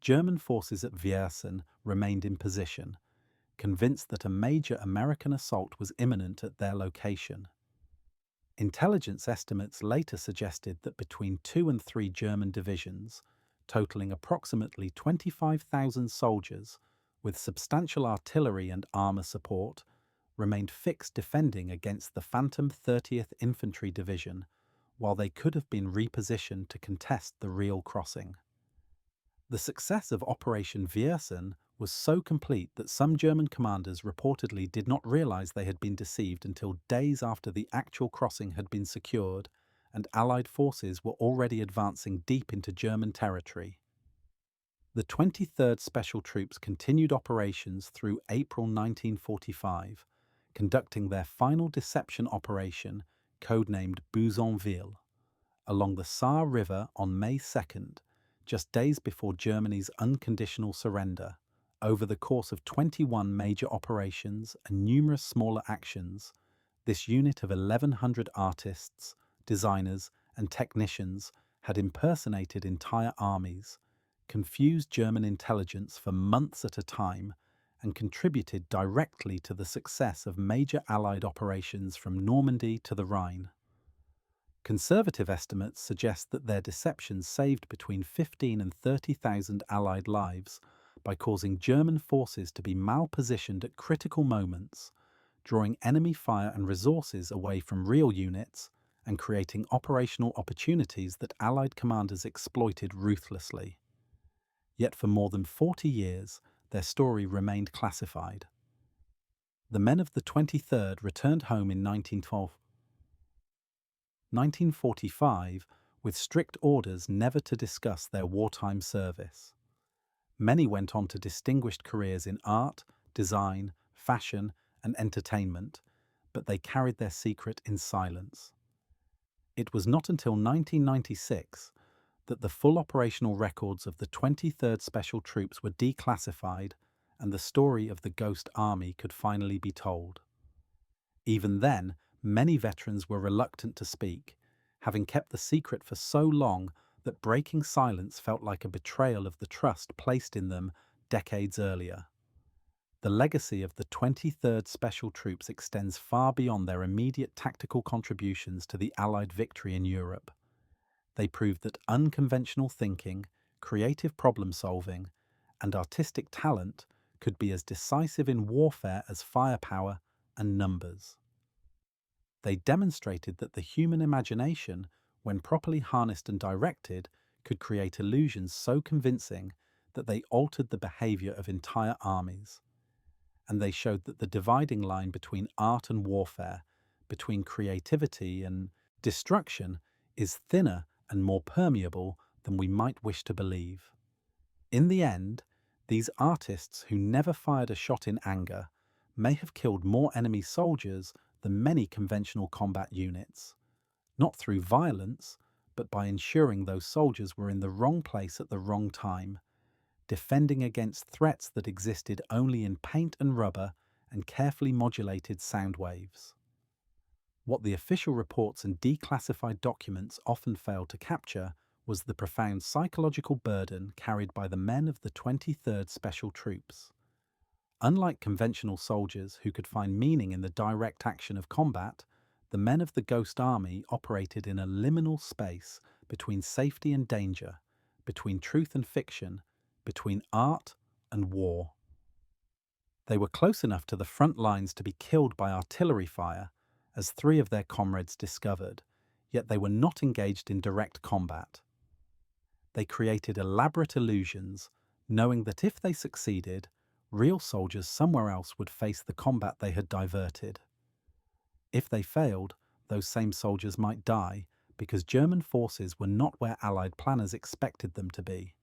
A: German forces at Viersen remained in position, convinced that a major American assault was imminent at their location. Intelligence estimates later suggested that between 2 and 3 German divisions, totaling approximately 25,000 soldiers with substantial artillery and armour support, remained fixed defending against the Phantom 30th Infantry Division, while they could have been repositioned to contest the real crossing. The success of Operation Viersen was so complete that some German commanders reportedly did not realize they had been deceived until days after the actual crossing had been secured and Allied forces were already advancing deep into German territory. The 23rd Special Troops continued operations through April 1945, conducting their final deception operation, codenamed Bougainville, along the Saar River on May 2nd, just days before Germany's unconditional surrender. Over the course of 21 major operations and numerous smaller actions, this unit of 1,100 artists, designers, and technicians had impersonated entire armies, confused German intelligence for months at a time, and contributed directly to the success of major Allied operations from Normandy to the Rhine. Conservative estimates suggest that their deception saved between 15,000 and 30,000 Allied lives by causing German forces to be malpositioned at critical moments, drawing enemy fire and resources away from real units and creating operational opportunities that Allied commanders exploited ruthlessly. Yet for more than 40 years, their story remained classified. The men of the 23rd returned home in 1945 with strict orders never to discuss their wartime service. Many went on to distinguished careers in art, design, fashion, and entertainment, but they carried their secret in silence. It was not until 1996 that the full operational records of the 23rd Special Troops were declassified and the story of the Ghost Army could finally be told. Even then, many veterans were reluctant to speak, having kept the secret for so long that breaking silence felt like a betrayal of the trust placed in them decades earlier. The legacy of the 23rd Special Troops extends far beyond their immediate tactical contributions to the Allied victory in Europe. They proved that unconventional thinking, creative problem-solving, and artistic talent could be as decisive in warfare as firepower and numbers. They demonstrated that the human imagination, when properly harnessed and directed, could create illusions so convincing that they altered the behavior of entire armies. And they showed that the dividing line between art and warfare, between creativity and destruction, is thinner and more permeable than we might wish to believe. In the end, these artists who never fired a shot in anger may have killed more enemy soldiers than many conventional combat units, not through violence, but by ensuring those soldiers were in the wrong place at the wrong time, defending against threats that existed only in paint and rubber and carefully modulated sound waves. What the official reports and declassified documents often failed to capture was the profound psychological burden carried by the men of the 23rd Special Troops. Unlike conventional soldiers who could find meaning in the direct action of combat, the men of the Ghost Army operated in a liminal space between safety and danger, between truth and fiction, between art and war. They were close enough to the front lines to be killed by artillery fire, as 3 of their comrades discovered, yet they were not engaged in direct combat. They created elaborate illusions, knowing that if they succeeded, real soldiers somewhere else would face the combat they had diverted. If they failed, those same soldiers might die because German forces were not where Allied planners expected them to be.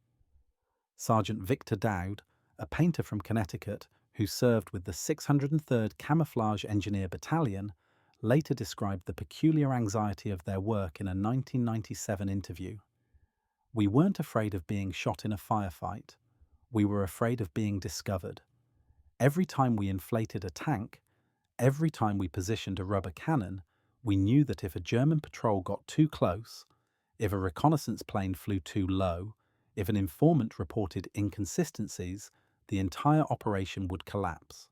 A: Sergeant Victor Dowd, a painter from Connecticut who served with the 603rd Camouflage Engineer Battalion, later described the peculiar anxiety of their work in a 1997 interview. "We weren't afraid of being shot in a firefight. We were afraid of being discovered. Every time we inflated a tank, every time we positioned a rubber cannon, we knew that if a German patrol got too close, if a reconnaissance plane flew too low, if an informant reported inconsistencies, the entire operation would collapse.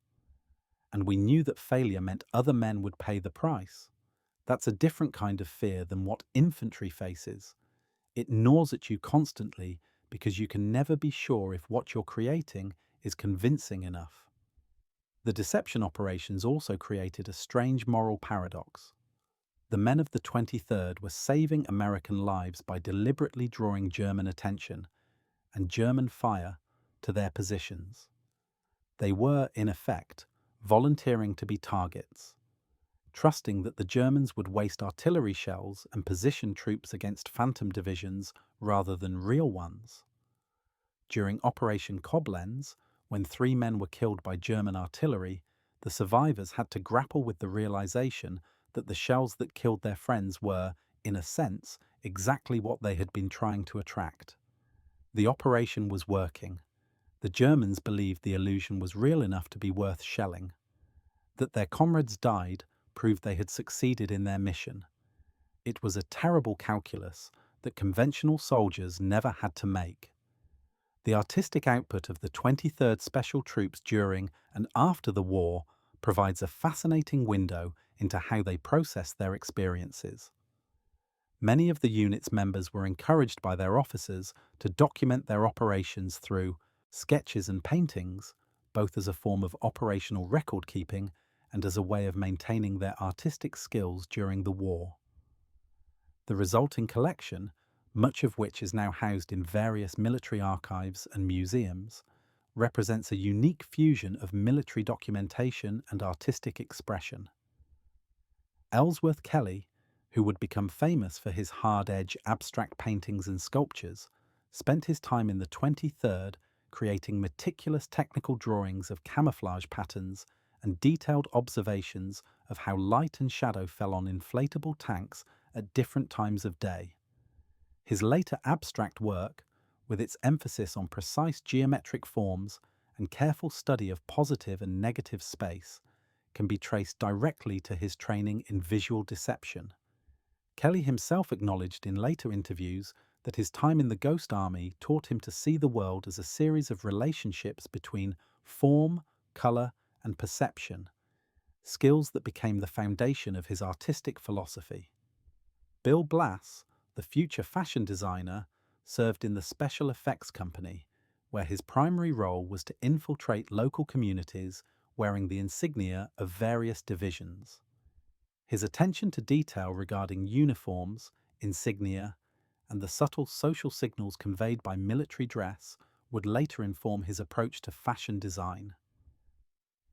A: And we knew that failure meant other men would pay the price. That's a different kind of fear than what infantry faces. It gnaws at you constantly because you can never be sure if what you're creating is convincing enough. The deception operations also created a strange moral paradox. The men of the 23rd were saving American lives by deliberately drawing German attention and German fire to their positions. They were, in effect, volunteering to be targets, trusting that the Germans would waste artillery shells and position troops against phantom divisions rather than real ones. During Operation Koblenz, when 3 men were killed by German artillery, the survivors had to grapple with the realization that the shells that killed their friends were, in a sense, exactly what they had been trying to attract. The operation was working. The Germans believed the illusion was real enough to be worth shelling. That their comrades died proved they had succeeded in their mission. It was a terrible calculus that conventional soldiers never had to make. The artistic output of the 23rd Special Troops during and after the war provides a fascinating window into how they process their experiences. Many of the unit's members were encouraged by their officers to document their operations through sketches and paintings, both as a form of operational record-keeping and as a way of maintaining their artistic skills during the war. The resulting collection, much of which is now housed in various military archives and museums, represents a unique fusion of military documentation and artistic expression. Ellsworth Kelly, who would become famous for his hard-edge abstract paintings and sculptures, spent his time in the 23rd creating meticulous technical drawings of camouflage patterns and detailed observations of how light and shadow fell on inflatable tanks at different times of day. His later abstract work, with its emphasis on precise geometric forms and careful study of positive and negative space, can be traced directly to his training in visual deception. Kelly himself acknowledged in later interviews that his time in the Ghost Army taught him to see the world as a series of relationships between form, color, and perception, skills that became the foundation of his artistic philosophy. Bill Blass, the future fashion designer, served in the Special Effects Company, where his primary role was to infiltrate local communities wearing the insignia of various divisions. His attention to detail regarding uniforms, insignia, and the subtle social signals conveyed by military dress would later inform his approach to fashion design.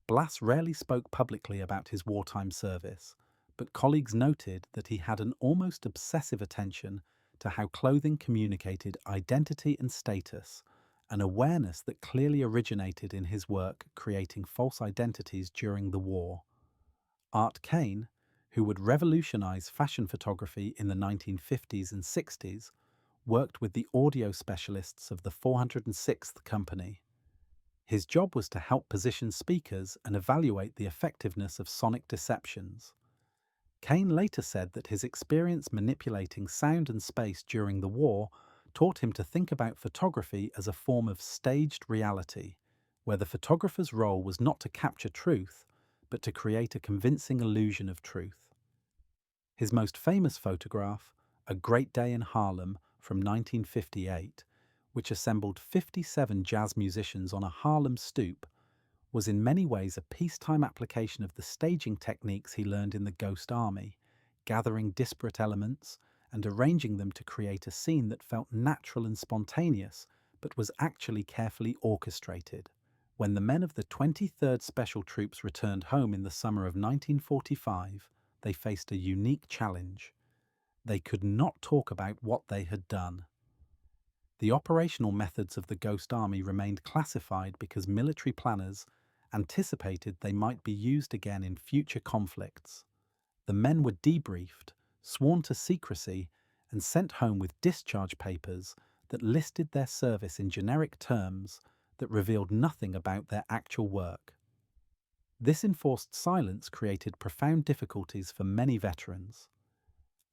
A: Blass rarely spoke publicly about his wartime service, but colleagues noted that he had an almost obsessive attention to how clothing communicated identity and status, an awareness that clearly originated in his work creating false identities during the war. Art Kane, who would revolutionize fashion photography in the 1950s and 60s, worked with the audio specialists of the 406th Company. His job was to help position speakers and evaluate the effectiveness of sonic deceptions. Kane later said that his experience manipulating sound and space during the war taught him to think about photography as a form of staged reality, where the photographer's role was not to capture truth, but to create a convincing illusion of truth. His most famous photograph, A Great Day in Harlem from 1958, which assembled 57 jazz musicians on a Harlem stoop, was in many ways a peacetime application of the staging techniques he learned in the Ghost Army, gathering disparate elements and arranging them to create a scene that felt natural and spontaneous, but was actually carefully orchestrated. When the men of the 23rd Special Troops returned home in the summer of 1945, they faced a unique challenge. They could not talk about what they had done. The operational methods of the Ghost Army remained classified because military planners anticipated they might be used again in future conflicts. The men were debriefed, sworn to secrecy, and sent home with discharge papers that listed their service in generic terms that revealed nothing about their actual work. This enforced silence created profound difficulties for many veterans.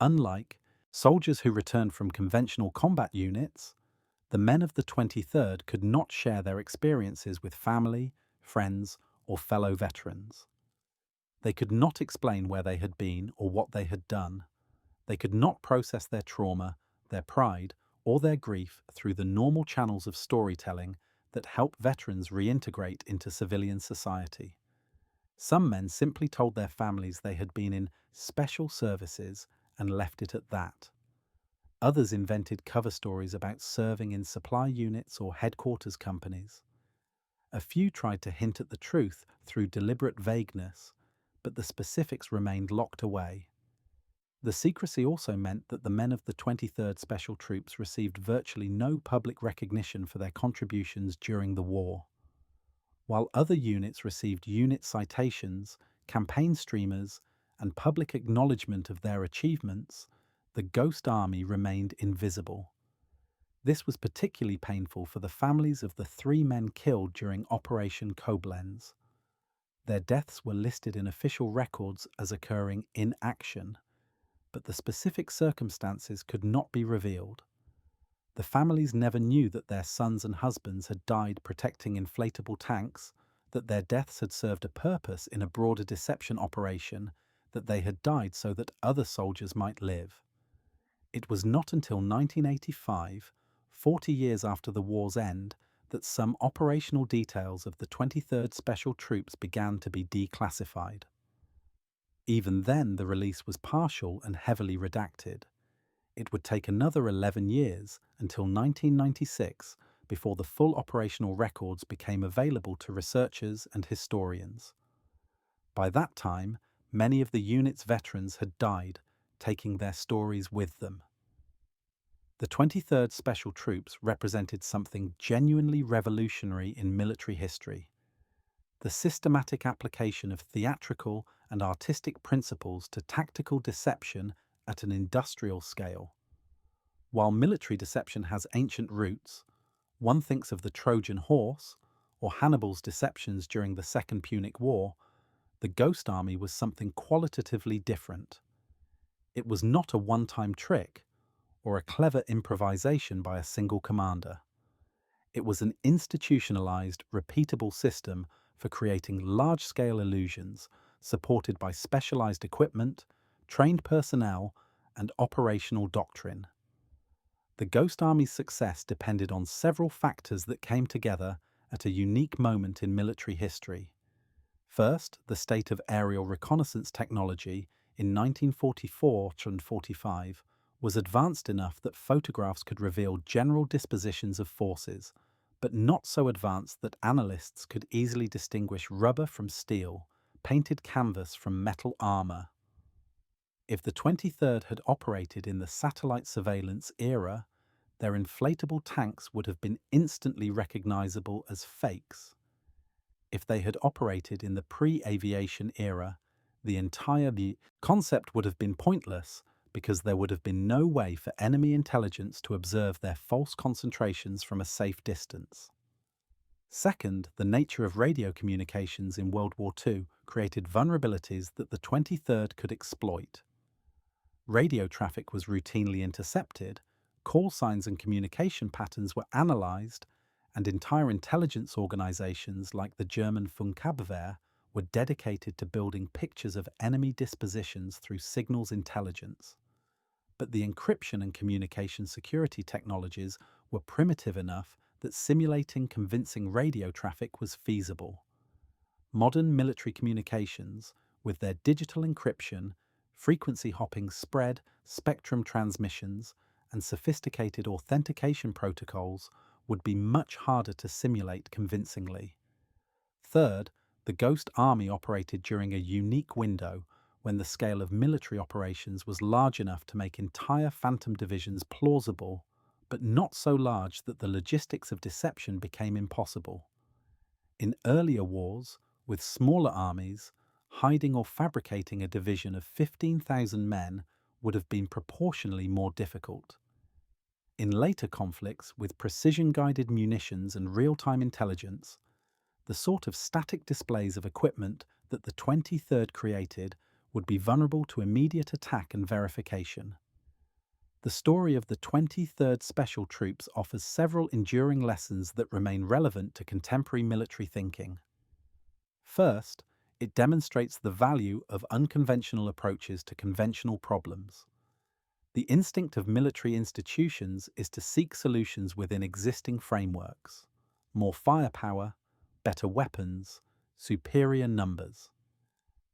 A: Unlike soldiers who returned from conventional combat units, the men of the 23rd could not share their experiences with family, friends, or fellow veterans. They could not explain where they had been or what they had done. They could not process their trauma, their pride, or their grief through the normal channels of storytelling that help veterans reintegrate into civilian society. Some men simply told their families they had been in special services and left it at that. Others invented cover stories about serving in supply units or headquarters companies. A few tried to hint at the truth through deliberate vagueness, but the specifics remained locked away. The secrecy also meant that the men of the 23rd Special Troops received virtually no public recognition for their contributions during the war. While other units received unit citations, campaign streamers, and public acknowledgement of their achievements, the Ghost Army remained invisible. This was particularly painful for the families of the 3 men killed during Operation Koblenz. Their deaths were listed in official records as occurring in action, but the specific circumstances could not be revealed. The families never knew that their sons and husbands had died protecting inflatable tanks, that their deaths had served a purpose in a broader deception operation, that they had died so that other soldiers might live. It was not until 1985, 40 years after the war's end, that some operational details of the 23rd Special Troops began to be declassified. Even then, the release was partial and heavily redacted. It would take another 11 years, until 1996, before the full operational records became available to researchers and historians. By that time, many of the unit's veterans had died, taking their stories with them. The 23rd Special Troops represented something genuinely revolutionary in military history: the systematic application of theatrical and artistic principles to tactical deception at an industrial scale. While military deception has ancient roots, one thinks of the Trojan horse or Hannibal's deceptions during the Second Punic War, the Ghost Army was something qualitatively different. It was not a one-time trick or a clever improvisation by a single commander. It was an institutionalized, repeatable system for creating large-scale illusions supported by specialized equipment, trained personnel, and operational doctrine. The Ghost Army's success depended on several factors that came together at a unique moment in military history. First, the state of aerial reconnaissance technology in 1944 and 45 was advanced enough that photographs could reveal general dispositions of forces, but not so advanced that analysts could easily distinguish rubber from steel, painted canvas from metal armor. If the 23rd had operated in the satellite surveillance era, their inflatable tanks would have been instantly recognizable as fakes. If they had operated in the pre-aviation era, the entire concept would have been pointless because there would have been no way for enemy intelligence to observe their false concentrations from a safe distance. Second, the nature of radio communications in World War II created vulnerabilities that the 23rd could exploit. Radio traffic was routinely intercepted, call signs and communication patterns were analyzed, and entire intelligence organizations like the German Funkabwehr were dedicated to building pictures of enemy dispositions through signals intelligence. But the encryption and communication security technologies were primitive enough that simulating convincing radio traffic was feasible. Modern military communications, with their digital encryption, frequency hopping spread, spectrum transmissions, and sophisticated authentication protocols, would be much harder to simulate convincingly. Third, the Ghost Army operated during a unique window when the scale of military operations was large enough to make entire phantom divisions plausible, but not so large that the logistics of deception became impossible. In earlier wars, with smaller armies, hiding or fabricating a division of 15,000 men would have been proportionally more difficult. In later conflicts, with precision-guided munitions and real-time intelligence, the sort of static displays of equipment that the 23rd created would be vulnerable to immediate attack and verification. The story of the 23rd Special Troops offers several enduring lessons that remain relevant to contemporary military thinking. First, It demonstrates the value of unconventional approaches to conventional problems. The instinct of military institutions is to seek solutions within existing frameworks. More firepower, better weapons, superior numbers.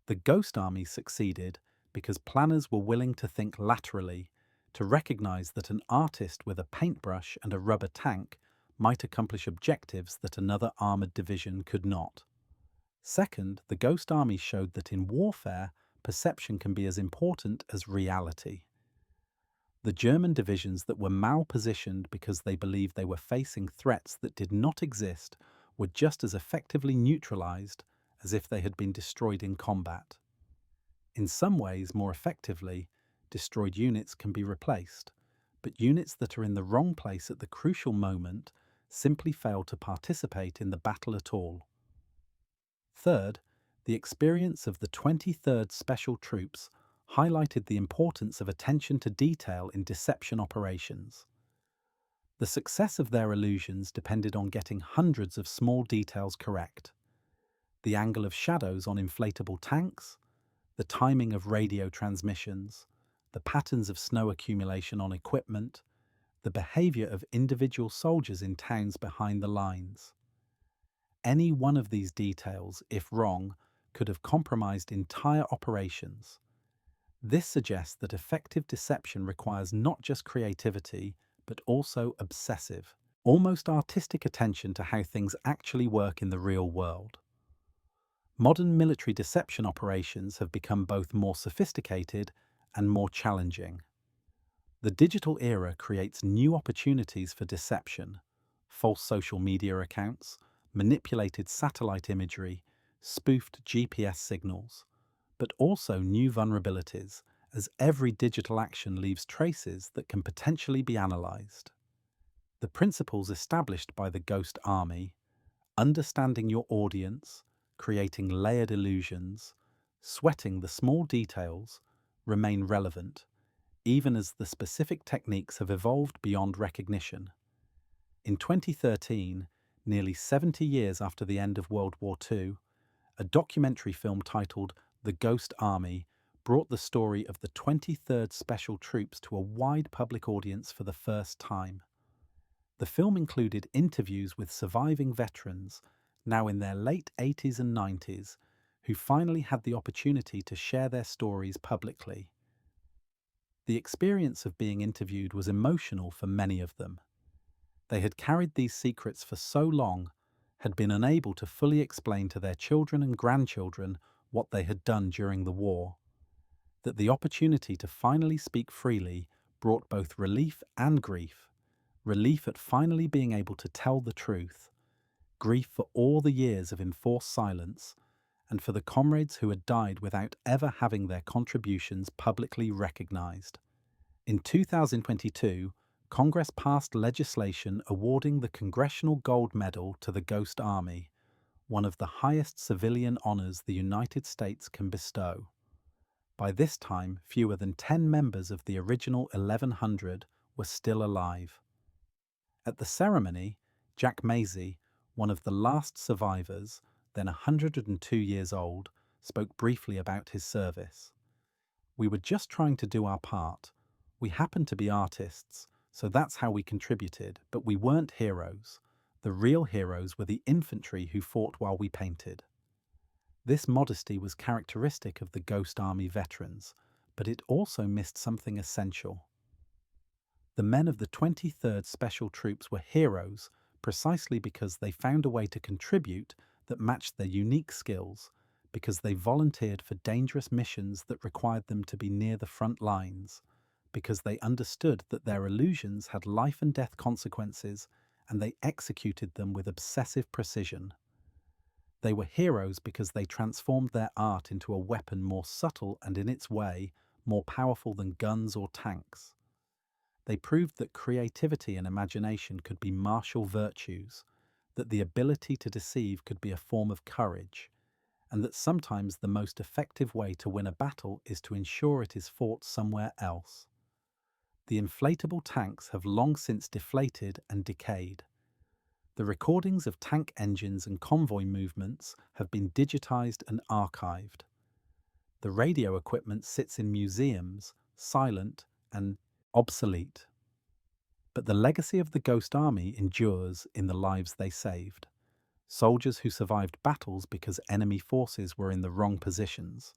A: The Ghost Army succeeded because planners were willing to think laterally, to recognize that an artist with a paintbrush and a rubber tank might accomplish objectives that another armored division could not. Second, the Ghost Army showed that in warfare, perception can be as important as reality. The German divisions that were mal-positioned because they believed they were facing threats that did not exist were just as effectively neutralized as if they had been destroyed in combat. In some ways, more effectively, destroyed units can be replaced, but units that are in the wrong place at the crucial moment simply fail to participate in the battle at all. Third, the experience of the 23rd Special Troops highlighted the importance of attention to detail in deception operations. The success of their illusions depended on getting hundreds of small details correct. The angle of shadows on inflatable tanks, the timing of radio transmissions, the patterns of snow accumulation on equipment, the behavior of individual soldiers in towns behind the lines. Any one of these details, if wrong, could have compromised entire operations. This suggests that effective deception requires not just creativity, but also obsessive, almost artistic attention to how things actually work in the real world. Modern military deception operations have become both more sophisticated and more challenging. The digital era creates new opportunities for deception: false social media accounts, manipulated satellite imagery, spoofed GPS signals, but also new vulnerabilities, as every digital action leaves traces that can potentially be analyzed. The principles established by the Ghost Army, understanding your audience, creating layered illusions, sweating the small details, remain relevant, even as the specific techniques have evolved beyond recognition. In 2013, nearly 70 years after the end of World War II, a documentary film titled The Ghost Army brought the story of the 23rd Special Troops to a wide public audience for the first time. The film included interviews with surviving veterans, now in their late 80s and 90s, who finally had the opportunity to share their stories publicly. The experience of being interviewed was emotional for many of them. They had carried these secrets for so long, had been unable to fully explain to their children and grandchildren what they had done during the war, that the opportunity to finally speak freely brought both relief and grief. Relief at finally being able to tell the truth, grief for all the years of enforced silence, and for the comrades who had died without ever having their contributions publicly recognized. In 2022, Congress passed legislation awarding the Congressional Gold Medal to the Ghost Army, one of the highest civilian honors the United States can bestow. By this time, fewer than 10 members of the original 1,100 were still alive. At the ceremony, Jack Mazie, one of the last survivors, then 102 years old, spoke briefly about his service. "We were just trying to do our part. We happened to be artists, so that's how we contributed, but we weren't heroes. The real heroes were the infantry who fought while we painted." This modesty was characteristic of the Ghost Army veterans, but it also missed something essential. The men of the 23rd Special Troops were heroes precisely because they found a way to contribute that matched their unique skills, because they volunteered for dangerous missions that required them to be near the front lines, because they understood that their illusions had life and death consequences, and they executed them with obsessive precision. They were heroes because they transformed their art into a weapon more subtle and, in its way, more powerful than guns or tanks. They proved that creativity and imagination could be martial virtues, that the ability to deceive could be a form of courage, and that sometimes the most effective way to win a battle is to ensure it is fought somewhere else. The inflatable tanks have long since deflated and decayed. The recordings of tank engines and convoy movements have been digitized and archived. The radio equipment sits in museums, silent and obsolete. But the legacy of the Ghost Army endures in the lives they saved. Soldiers who survived battles because enemy forces were in the wrong positions.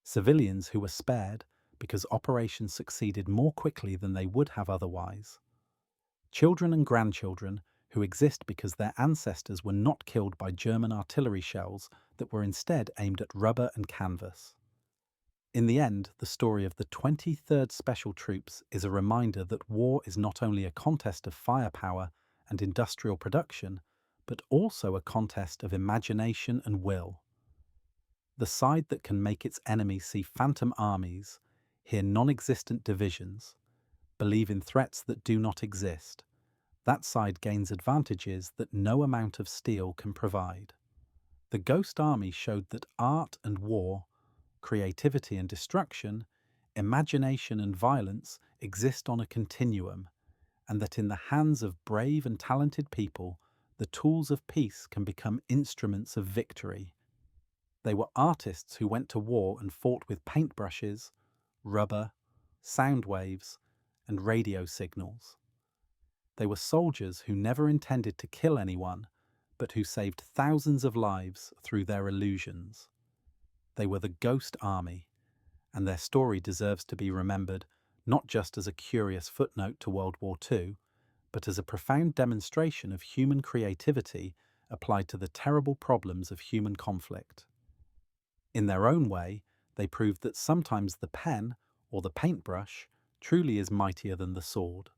A: Civilians who were spared because operations succeeded more quickly than they would have otherwise. Children and grandchildren who exist because their ancestors were not killed by German artillery shells that were instead aimed at rubber and canvas. In the end, the story of the 23rd Special Troops is a reminder that war is not only a contest of firepower and industrial production, but also a contest of imagination and will. The side that can make its enemies see phantom armies, hear non-existent divisions, believe in threats that do not exist, that side gains advantages that no amount of steel can provide. The Ghost Army showed that art and war, creativity and destruction, imagination and violence exist on a continuum, and that in the hands of brave and talented people, the tools of peace can become instruments of victory. They were artists who went to war and fought with paintbrushes, rubber, sound waves, and radio signals. They were soldiers who never intended to kill anyone, but who saved thousands of lives through their illusions. They were the Ghost Army, and their story deserves to be remembered not just as a curious footnote to World War II, but as a profound demonstration of human creativity applied to the terrible problems of human conflict. In their own way, they proved that sometimes the pen, or the paintbrush, truly is mightier than the sword.